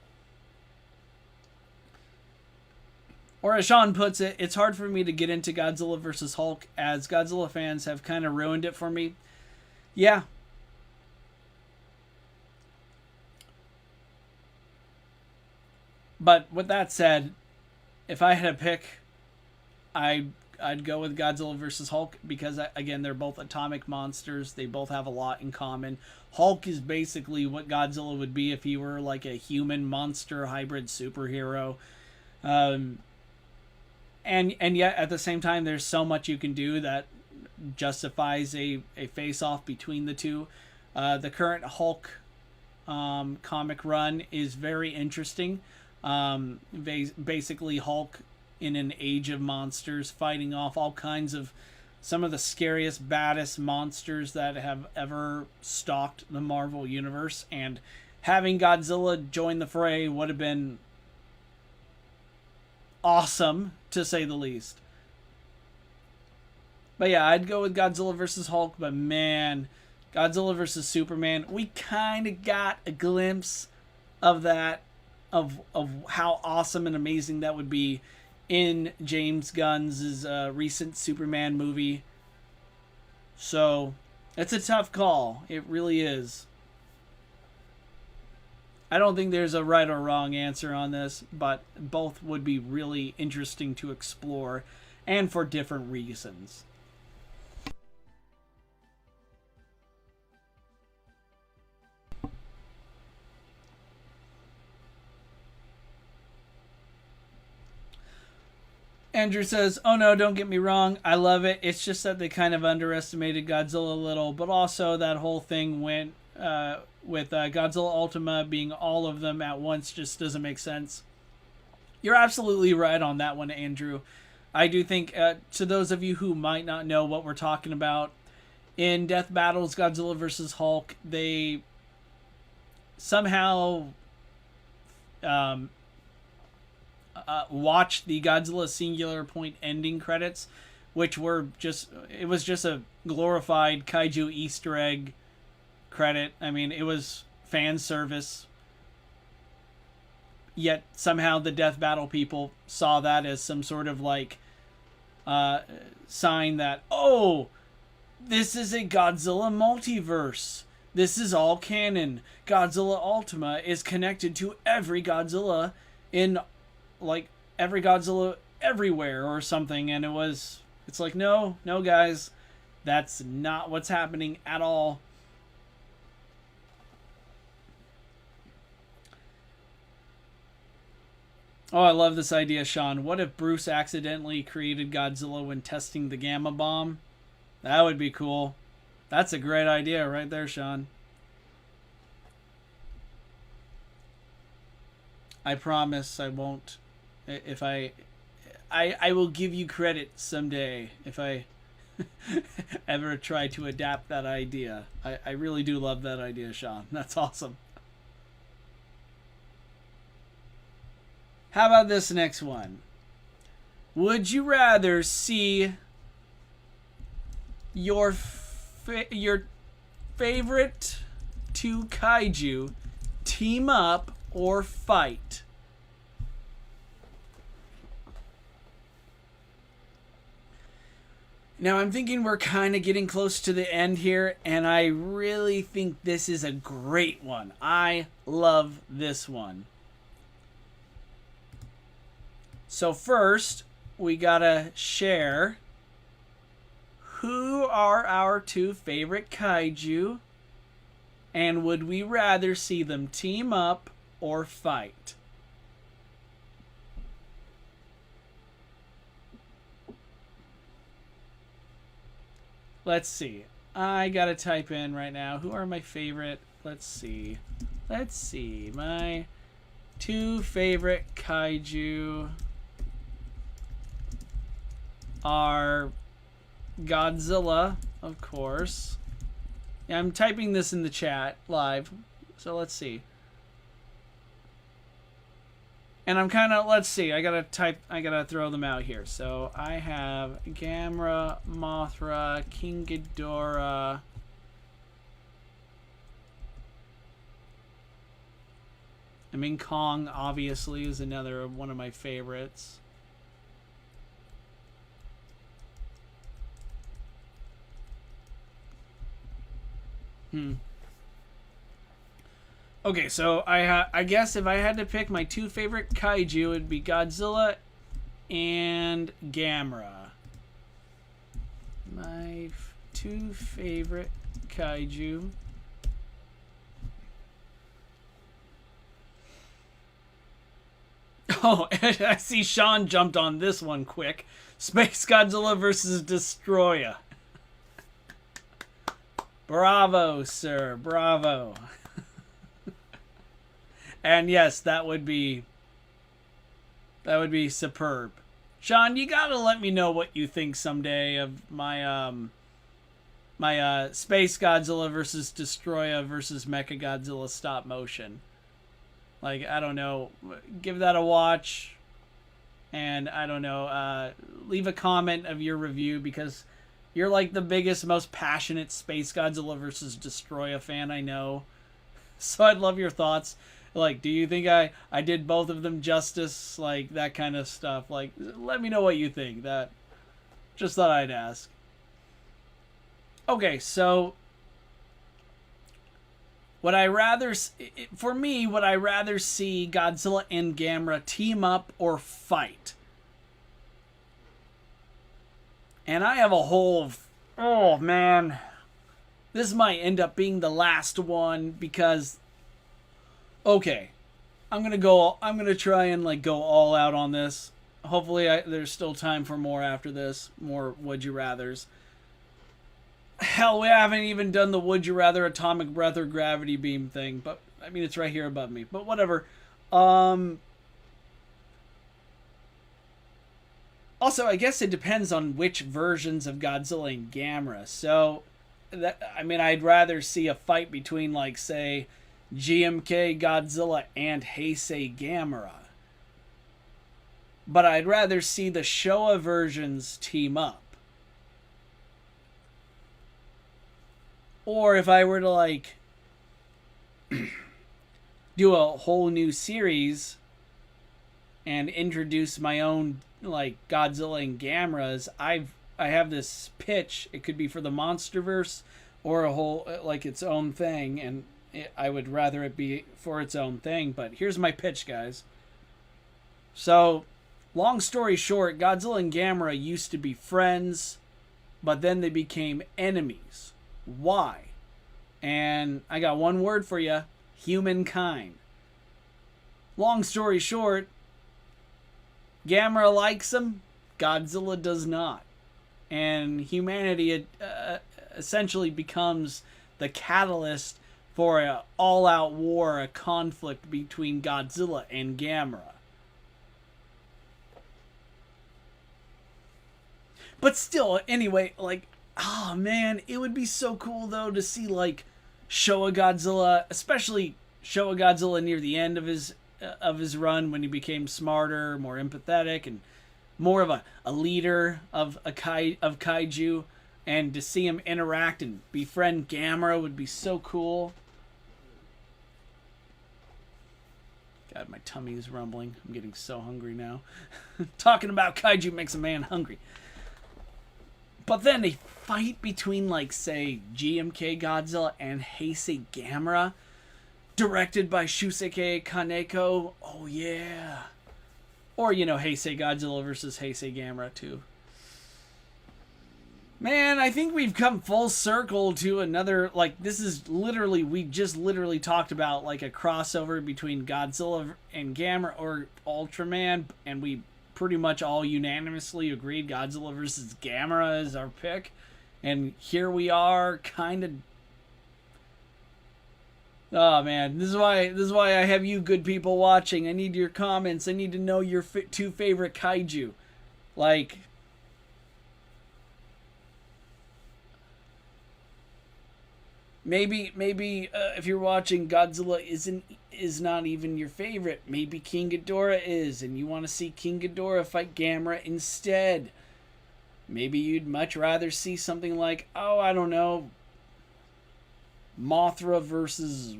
Or as Sean puts it, it's hard for me to get into Godzilla vs. Hulk, as Godzilla fans have kind of ruined it for me. Yeah. But with that said, if I had to pick, I'd go with Godzilla vs. Hulk, because, again, they're both atomic monsters. They both have a lot in common. Hulk is basically what Godzilla would be if he were like a human monster hybrid superhero. And yet at the same time, there's so much you can do that justifies a face-off between the two. The current Hulk comic run is very interesting. Basically, Hulk in an age of monsters fighting off all kinds of some of the scariest, baddest monsters that have ever stalked the Marvel Universe. And having Godzilla join the fray would have been awesome, to say the least. But yeah, I'd go with Godzilla versus Hulk, but man, Godzilla versus Superman, we kind of got a glimpse of that, of how awesome and amazing that would be in James Gunn's recent Superman movie. So, it's a tough call. It really is. I don't think there's a right or wrong answer on this, but both would be really interesting to explore, and for different reasons. Andrew says, oh no, don't get me wrong, I love it. It's just that they kind of underestimated Godzilla a little, but also that whole thing went with Godzilla Ultima being all of them at once just doesn't make sense. You're absolutely right on that one, Andrew. I do think, to those of you who might not know what we're talking about, in Death Battles Godzilla vs. Hulk, they somehow watched the Godzilla Singular Point ending credits, which were it was just a glorified kaiju Easter egg credit. I mean, it was fan service. Yet somehow the Death Battle people saw that as some sort of like sign that, oh, this is a Godzilla multiverse. This is all canon. Godzilla Ultima is connected to every Godzilla in like every Godzilla everywhere or something. And it's like, no guys, that's not what's happening at all. Oh, I love this idea, Sean. What if Bruce accidentally created Godzilla when testing the gamma bomb? That would be cool. That's a great idea right there, Sean. I promise I won't. If I will give you credit someday if I ever try to adapt that idea. I really do love that idea, Sean. That's awesome. How about this next one? Would you rather see your favorite two kaiju team up or fight? Now, I'm thinking we're kind of getting close to the end here, and I really think this is a great one. I love this one. So first, we gotta share who are our two favorite kaiju, and would we rather see them team up or fight? Let's see. I gotta type in right now. Who are my favorite? Let's see. My two favorite kaiju are Godzilla, of course. Yeah, I'm typing this in the chat live, so let's see. And I'm kind of, let's see, I gotta throw them out here. So I have Gamera, Mothra, King Ghidorah. I mean, Kong obviously is another one of my favorites. Okay, so I guess if I had to pick my two favorite kaiju, it'd be Godzilla and Gamera. My two favorite kaiju. Oh, I see Sean jumped on this one quick. SpaceGodzilla versus Destroyer. Bravo, sir. Bravo. And yes, that would be superb. Sean, you gotta let me know what you think someday of my Space Godzilla versus Destroya versus Mecha Godzilla stop motion. Like, I don't know, give that a watch, and I don't know, leave a comment of your review, because you're like the biggest, most passionate Space Godzilla versus Destroya fan I know. So I'd love your thoughts. Like, do you think I did both of them justice? Like, that kind of stuff. Like, let me know what you think. That, just thought I'd ask. Okay, so would I rather, for me, would I rather see Godzilla and Gamera team up or fight? And I have a whole, oh man, this might end up being the last one, because, okay, I'm gonna try and like go all out on this. Hopefully there's still time for more after this, more Would You Rathers. Hell, we haven't even done the Would You Rather atomic breath or gravity beam thing, but I mean, it's right here above me, but whatever. Also, I guess it depends on which versions of Godzilla and Gamera. So, I mean, I'd rather see a fight between, like, say, GMK Godzilla and Heisei Gamera. But I'd rather see the Showa versions team up. Or if I were to, like, do a whole new series and introduce my own, like, Godzilla and Gameras, I have this pitch. It could be for the Monsterverse or a whole, like, its own thing, and I would rather it be for its own thing. But here's my pitch, guys. So, long story short, Godzilla and Gamera used to be friends, but then they became enemies. Why? And I got one word for you: humankind. Long story short, Gamera likes him, Godzilla does not. And humanity essentially becomes the catalyst for an all-out war, a conflict between Godzilla and Gamera. But still, anyway, like, oh man, it would be so cool though to see, like, Showa Godzilla, especially Showa Godzilla near the end of his run, when he became smarter, more empathetic, and more of a leader of kaiju, and to see him interact and befriend Gamera would be so cool. God, my tummy is rumbling. I'm getting so hungry now. Talking about kaiju makes a man hungry. But then a fight between, like, say, GMK Godzilla and Heisei Gamera, directed by Shusuke Kaneko. Oh, yeah. Or, you know, Heisei Godzilla versus Heisei Gamera, too. Man, I think we've come full circle to another, like, this is literally, we just literally talked about, like, a crossover between Godzilla and Gamera or Ultraman, and we pretty much all unanimously agreed Godzilla versus Gamera is our pick. And here we are, kind of. Oh man, this is why I have you good people watching. I need your comments. I need to know your two favorite kaiju. Like, maybe if you're watching, Godzilla is not even your favorite. Maybe King Ghidorah is, and you want to see King Ghidorah fight Gamera instead. Maybe you'd much rather see something like, oh, I don't know, Mothra versus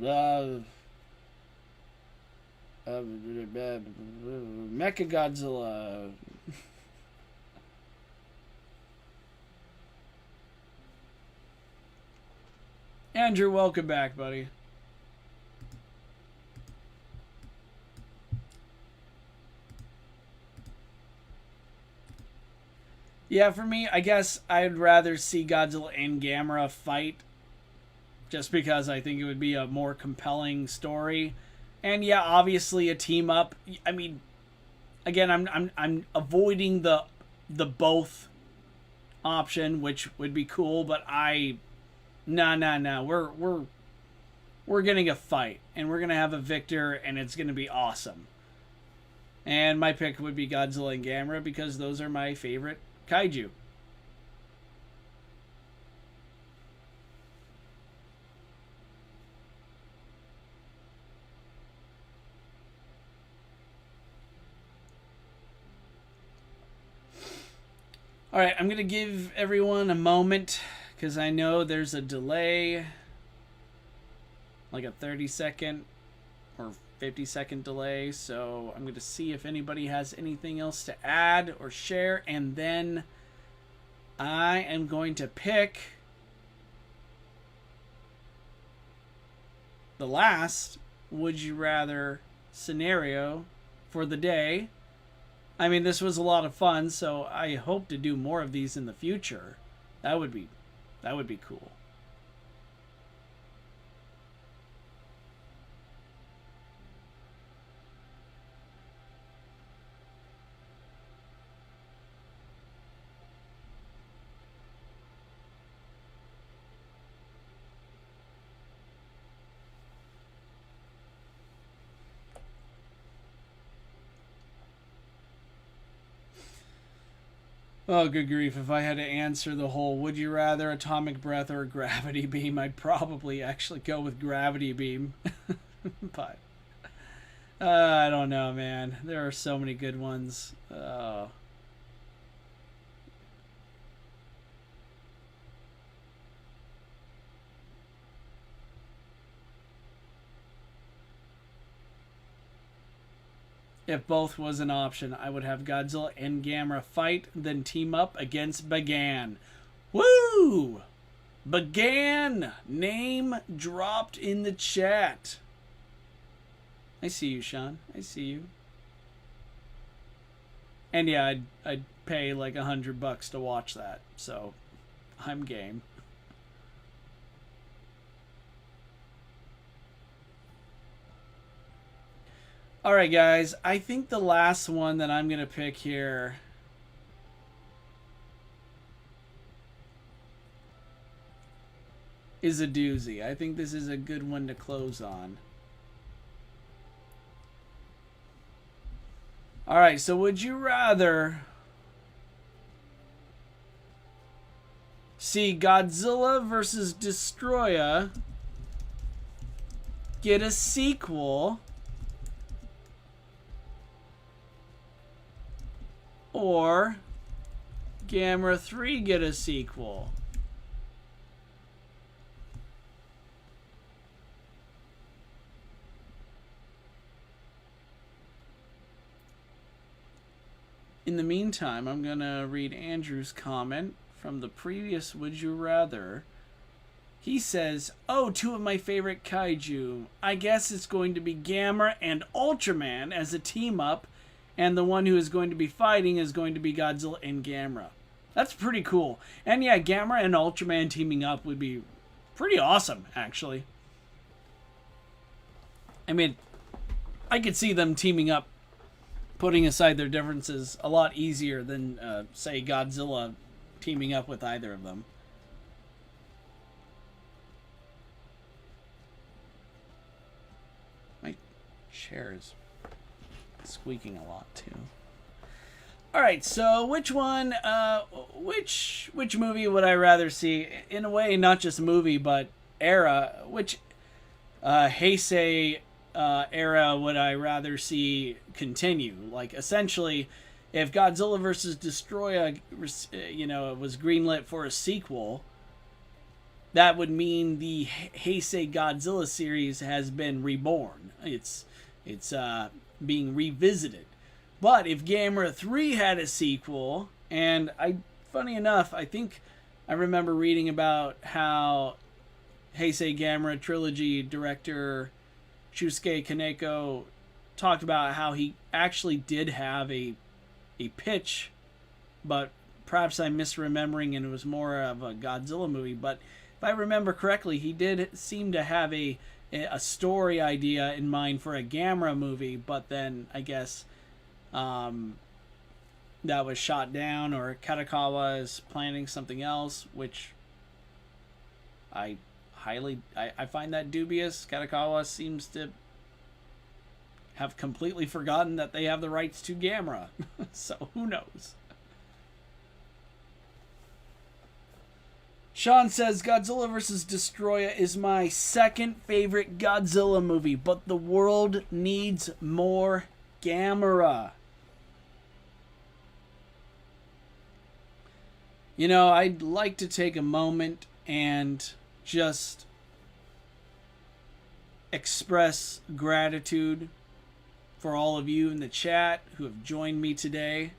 Mechagodzilla. Andrew, welcome back, buddy. Yeah, for me, I guess I'd rather see Godzilla and Gamera fight, just because I think it would be a more compelling story. And yeah, obviously a team up. I mean, again, I'm avoiding the both option, which would be cool, but I No, no, no. We're getting a fight, and we're gonna have a victor, and it's gonna be awesome. And my pick would be Godzilla and Gamera because those are my favorite kaiju. All right, I'm going to give everyone a moment because I know there's a delay, like a 30-second or 50-second delay. So I'm going to see if anybody has anything else to add or share. And then I am going to pick the last Would You Rather scenario for the day. I mean, this was a lot of fun, so I hope to do more of these in the future. That would be cool. Oh, good grief. If I had to answer the whole would you rather atomic breath or gravity beam, I'd probably actually go with gravity beam. But I don't know, man. There are so many good ones. If both was an option, I would have Godzilla and Gamera fight, then team up against Bagan. Woo! Bagan! Name dropped in the chat. I see you, Sean. I see you. And yeah, I'd pay like $100 to watch that. So, I'm game. All right, guys. I think the last one that I'm going to pick here is a doozy. I think this is a good one to close on. All right, so would you rather see Godzilla versus Destroya get a sequel, or Gamera 3 get a sequel? In the meantime, I'm going to read Andrew's comment from the previous Would You Rather. He says, oh, two of my favorite kaiju. I guess it's going to be Gamera and Ultraman as a team-up, and the one who is going to be fighting is going to be Godzilla and Gamera. That's pretty cool. And yeah, Gamera and Ultraman teaming up would be pretty awesome, actually. I mean, I could see them teaming up, putting aside their differences, a lot easier than, say, Godzilla teaming up with either of them. My chair is squeaking a lot, too. Alright, so which one, which movie would I rather see? In a way, not just movie, but era. Which Heisei era would I rather see continue? Like, essentially, if Godzilla vs. Destroya, was greenlit for a sequel, that would mean the Heisei Godzilla series has been reborn. It's being revisited. But if Gamera 3 had a sequel, and funny enough, I think I remember reading about how Heisei Gamera trilogy director Shusuke Kaneko talked about how he actually did have a pitch, but perhaps I'm misremembering and it was more of a Godzilla movie. But if I remember correctly, he did seem to have a story idea in mind for a Gamera movie, but then I guess that was shot down, or Katakawa is planning something else, which I find that dubious. Katakawa seems to have completely forgotten that they have the rights to Gamera. So who knows? Sean says Godzilla vs. Destroya is my second favorite Godzilla movie, but the world needs more Gamera. You know, I'd like to take a moment and just express gratitude for all of you in the chat who have joined me today.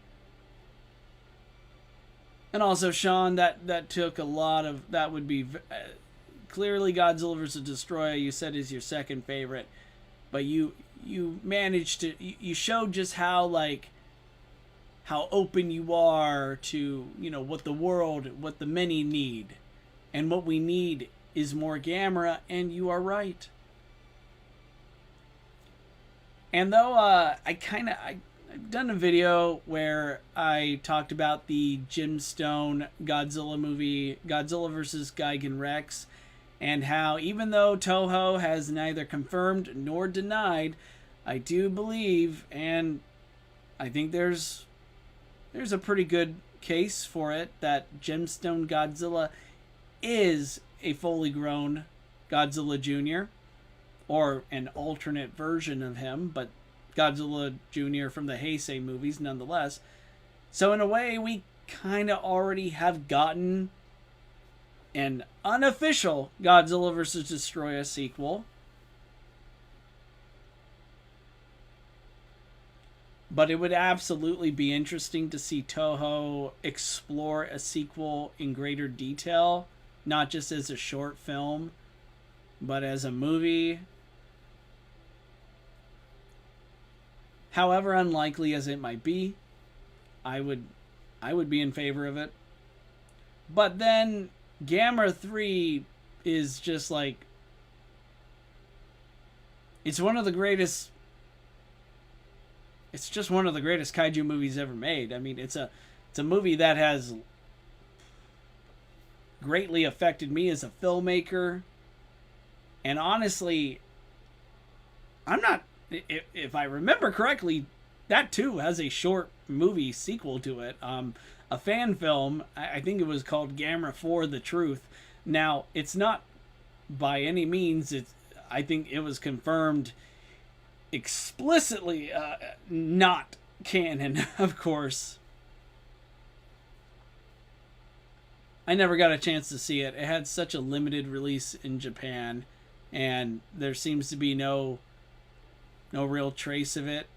And also, Sean, that took a lot of... That would be... clearly, Godzilla vs. Destroya, you said, is your second favorite. But you managed to... You showed just how, like... How open you are to, you know, what the world, what the many need. And what we need is more Gamera, and you are right. And though I've done a video where I talked about the Gemstone Godzilla movie, Godzilla vs. Gigan Rex, and how even though Toho has neither confirmed nor denied, I do believe, and I think there's a pretty good case for it, that Gemstone Godzilla is a fully grown Godzilla Jr., or an alternate version of him, but Godzilla Jr. from the Heisei movies nonetheless. So in a way, we kind of already have gotten an unofficial Godzilla vs. Destroya sequel. But it would absolutely be interesting to see Toho explore a sequel in greater detail, not just as a short film, but as a movie. However unlikely as it might be, I would be in favor of it. But then Gamera 3 is just like, it's one of the greatest... It's just one of the greatest kaiju movies ever made. I mean, it's a movie that has greatly affected me as a filmmaker. And honestly, I'm not... If I remember correctly, that too has a short movie sequel to it. A fan film, I think it was called Gamera 4 The Truth. Now, it's not by any means, I think it was confirmed explicitly not canon, of course. I never got a chance to see it. It had such a limited release in Japan, and there seems to be no real trace of it,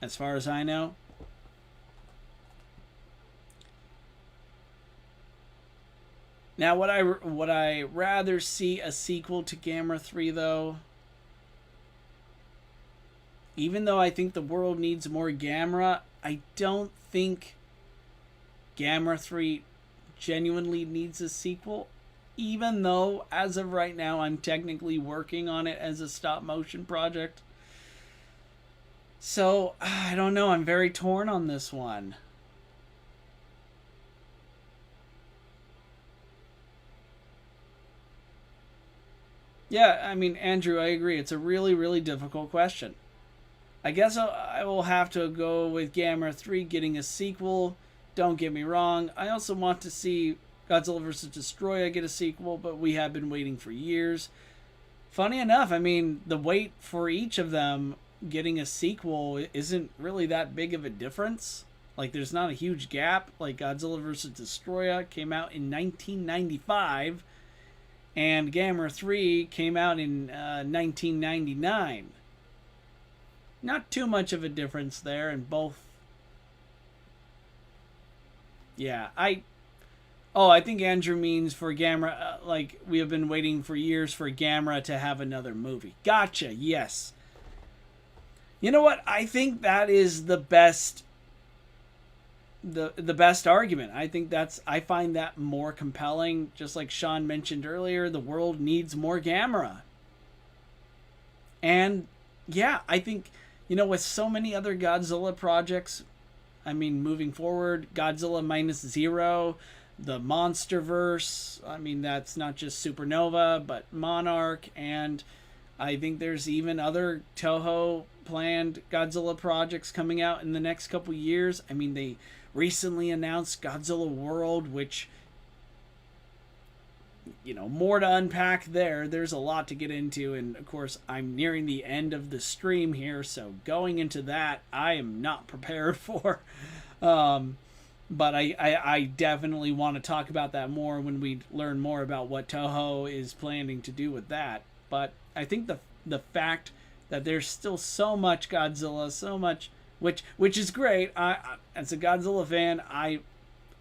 as far as I know. Now, would I rather see a sequel to Gamera 3, though? Even though I think the world needs more Gamera, I don't think Gamera 3 genuinely needs a sequel. Even though, as of right now, I'm technically working on it as a stop-motion project. So, I don't know. I'm very torn on this one. Yeah, I mean, Andrew, I agree. It's a really, really difficult question. I guess I will have to go with Gamera 3 getting a sequel. Don't get me wrong. I also want to see Godzilla vs. Destroya get a sequel, but we have been waiting for years. Funny enough, I mean, the wait for each of them getting a sequel isn't really that big of a difference. Like, there's not a huge gap. Like, Godzilla vs. Destroya came out in 1995, and Gamera 3 came out in 1999. Not too much of a difference there, and both... Yeah, I think Andrew means for Gamera, like, we have been waiting for years for Gamera to have another movie. Gotcha, yes. You know what? I think that is the best best argument. I find that more compelling. Just like Sean mentioned earlier, the world needs more Gamera. And yeah, I think, you know, with so many other Godzilla projects, I mean, moving forward, Godzilla Minus Zero, the MonsterVerse. I mean, that's not just Supernova, but Monarch, and I think there's even other Toho planned Godzilla projects coming out in the next couple years. I mean, they recently announced Godzilla World, which, more to unpack there. There's a lot to get into, and of course, I'm nearing the end of the stream here, so going into that, I am not prepared for. But I definitely want to talk about that more when we learn more about what Toho is planning to do with that. But I think the fact that there's still so much Godzilla, so much, which is great. I as a Godzilla fan, I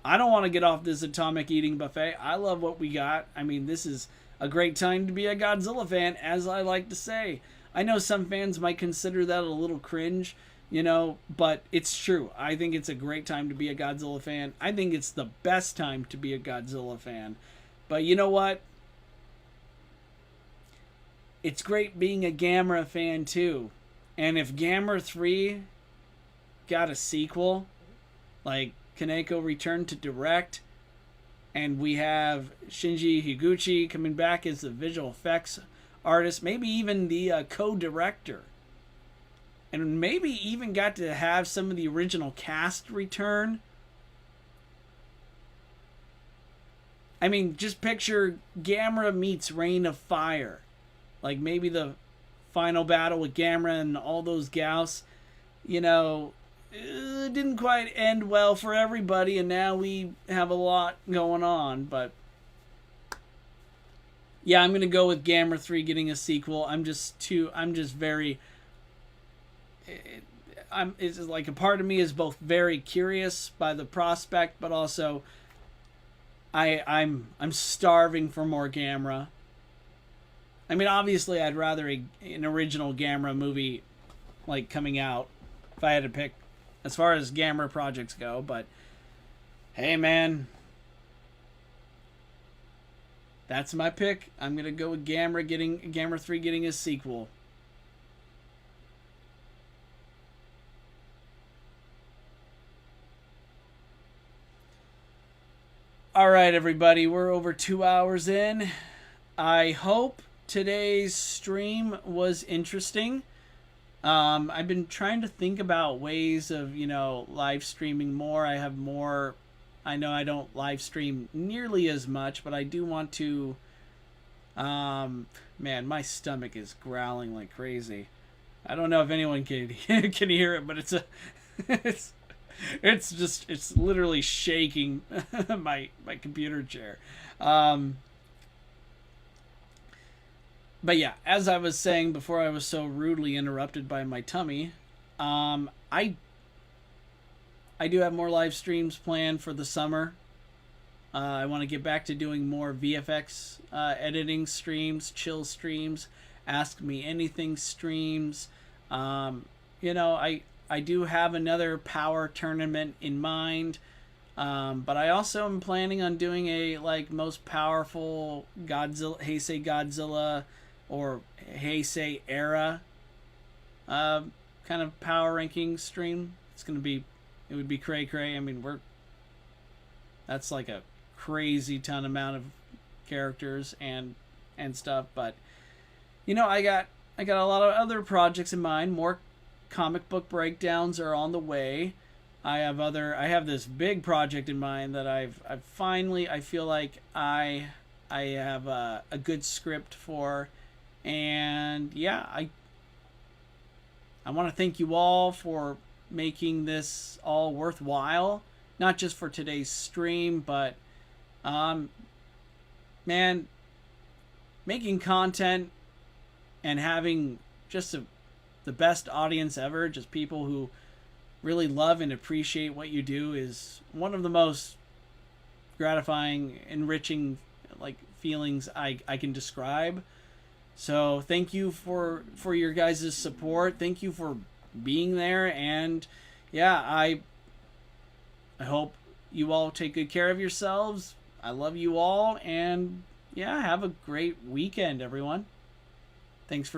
don't want to get off this atomic eating buffet. I love what we got. I mean, this is a great time to be a Godzilla fan, as I like to say. I know some fans might consider that a little cringe, but it's true. I think it's a great time to be a Godzilla fan. I think it's the best time to be a Godzilla fan. But you know what? It's great being a Gamera fan too. And if Gamera 3 got a sequel, like Kaneko returned to direct, and we have Shinji Higuchi coming back as the visual effects artist, maybe even the co-director, and maybe even got to have some of the original cast return. I mean, just picture Gamera meets Reign of Fire. Like maybe the final battle with Gamera and all those gals, it didn't quite end well for everybody, and now we have a lot going on. But yeah, I'm gonna go with Gamera 3 getting a sequel. It's like a part of me is both very curious by the prospect, but also I'm starving for more Gamera. I mean, obviously, I'd rather an original Gamera movie like coming out if I had to pick as far as Gamera projects go. But hey, man, that's my pick. I'm gonna go with Gamera 3 getting a sequel. All right, everybody, we're over 2 hours in. I hope today's stream was interesting. I've been trying to think about ways of, live streaming more. I know I don't live stream nearly as much, but I do want to, man, my stomach is growling like crazy. I don't know if anyone can hear it, but it's literally shaking my computer chair. But yeah, as I was saying before I was so rudely interrupted by my tummy, I do have more live streams planned for the summer. I want to get back to doing more VFX editing streams, chill streams, Ask Me Anything streams. I do have another power tournament in mind. But I also am planning on doing a most powerful Heisei Godzilla or Heisei era kind of power ranking stream. It would be cray cray. I mean, that's like a crazy ton amount of characters and stuff. But I got a lot of other projects in mind. More comic book breakdowns are on the way. I have this big project in mind that I feel like I have a good script for, and yeah, I want to thank you all for making this all worthwhile, not just for today's stream, but man, making content and having just the best audience ever, just people who really love and appreciate what you do, is one of the most gratifying, enriching feelings I can describe. So thank you for your guys' support. Thank you for being there, and yeah, I hope you all take good care of yourselves. I love you all, and yeah, have a great weekend, everyone. Thanks for being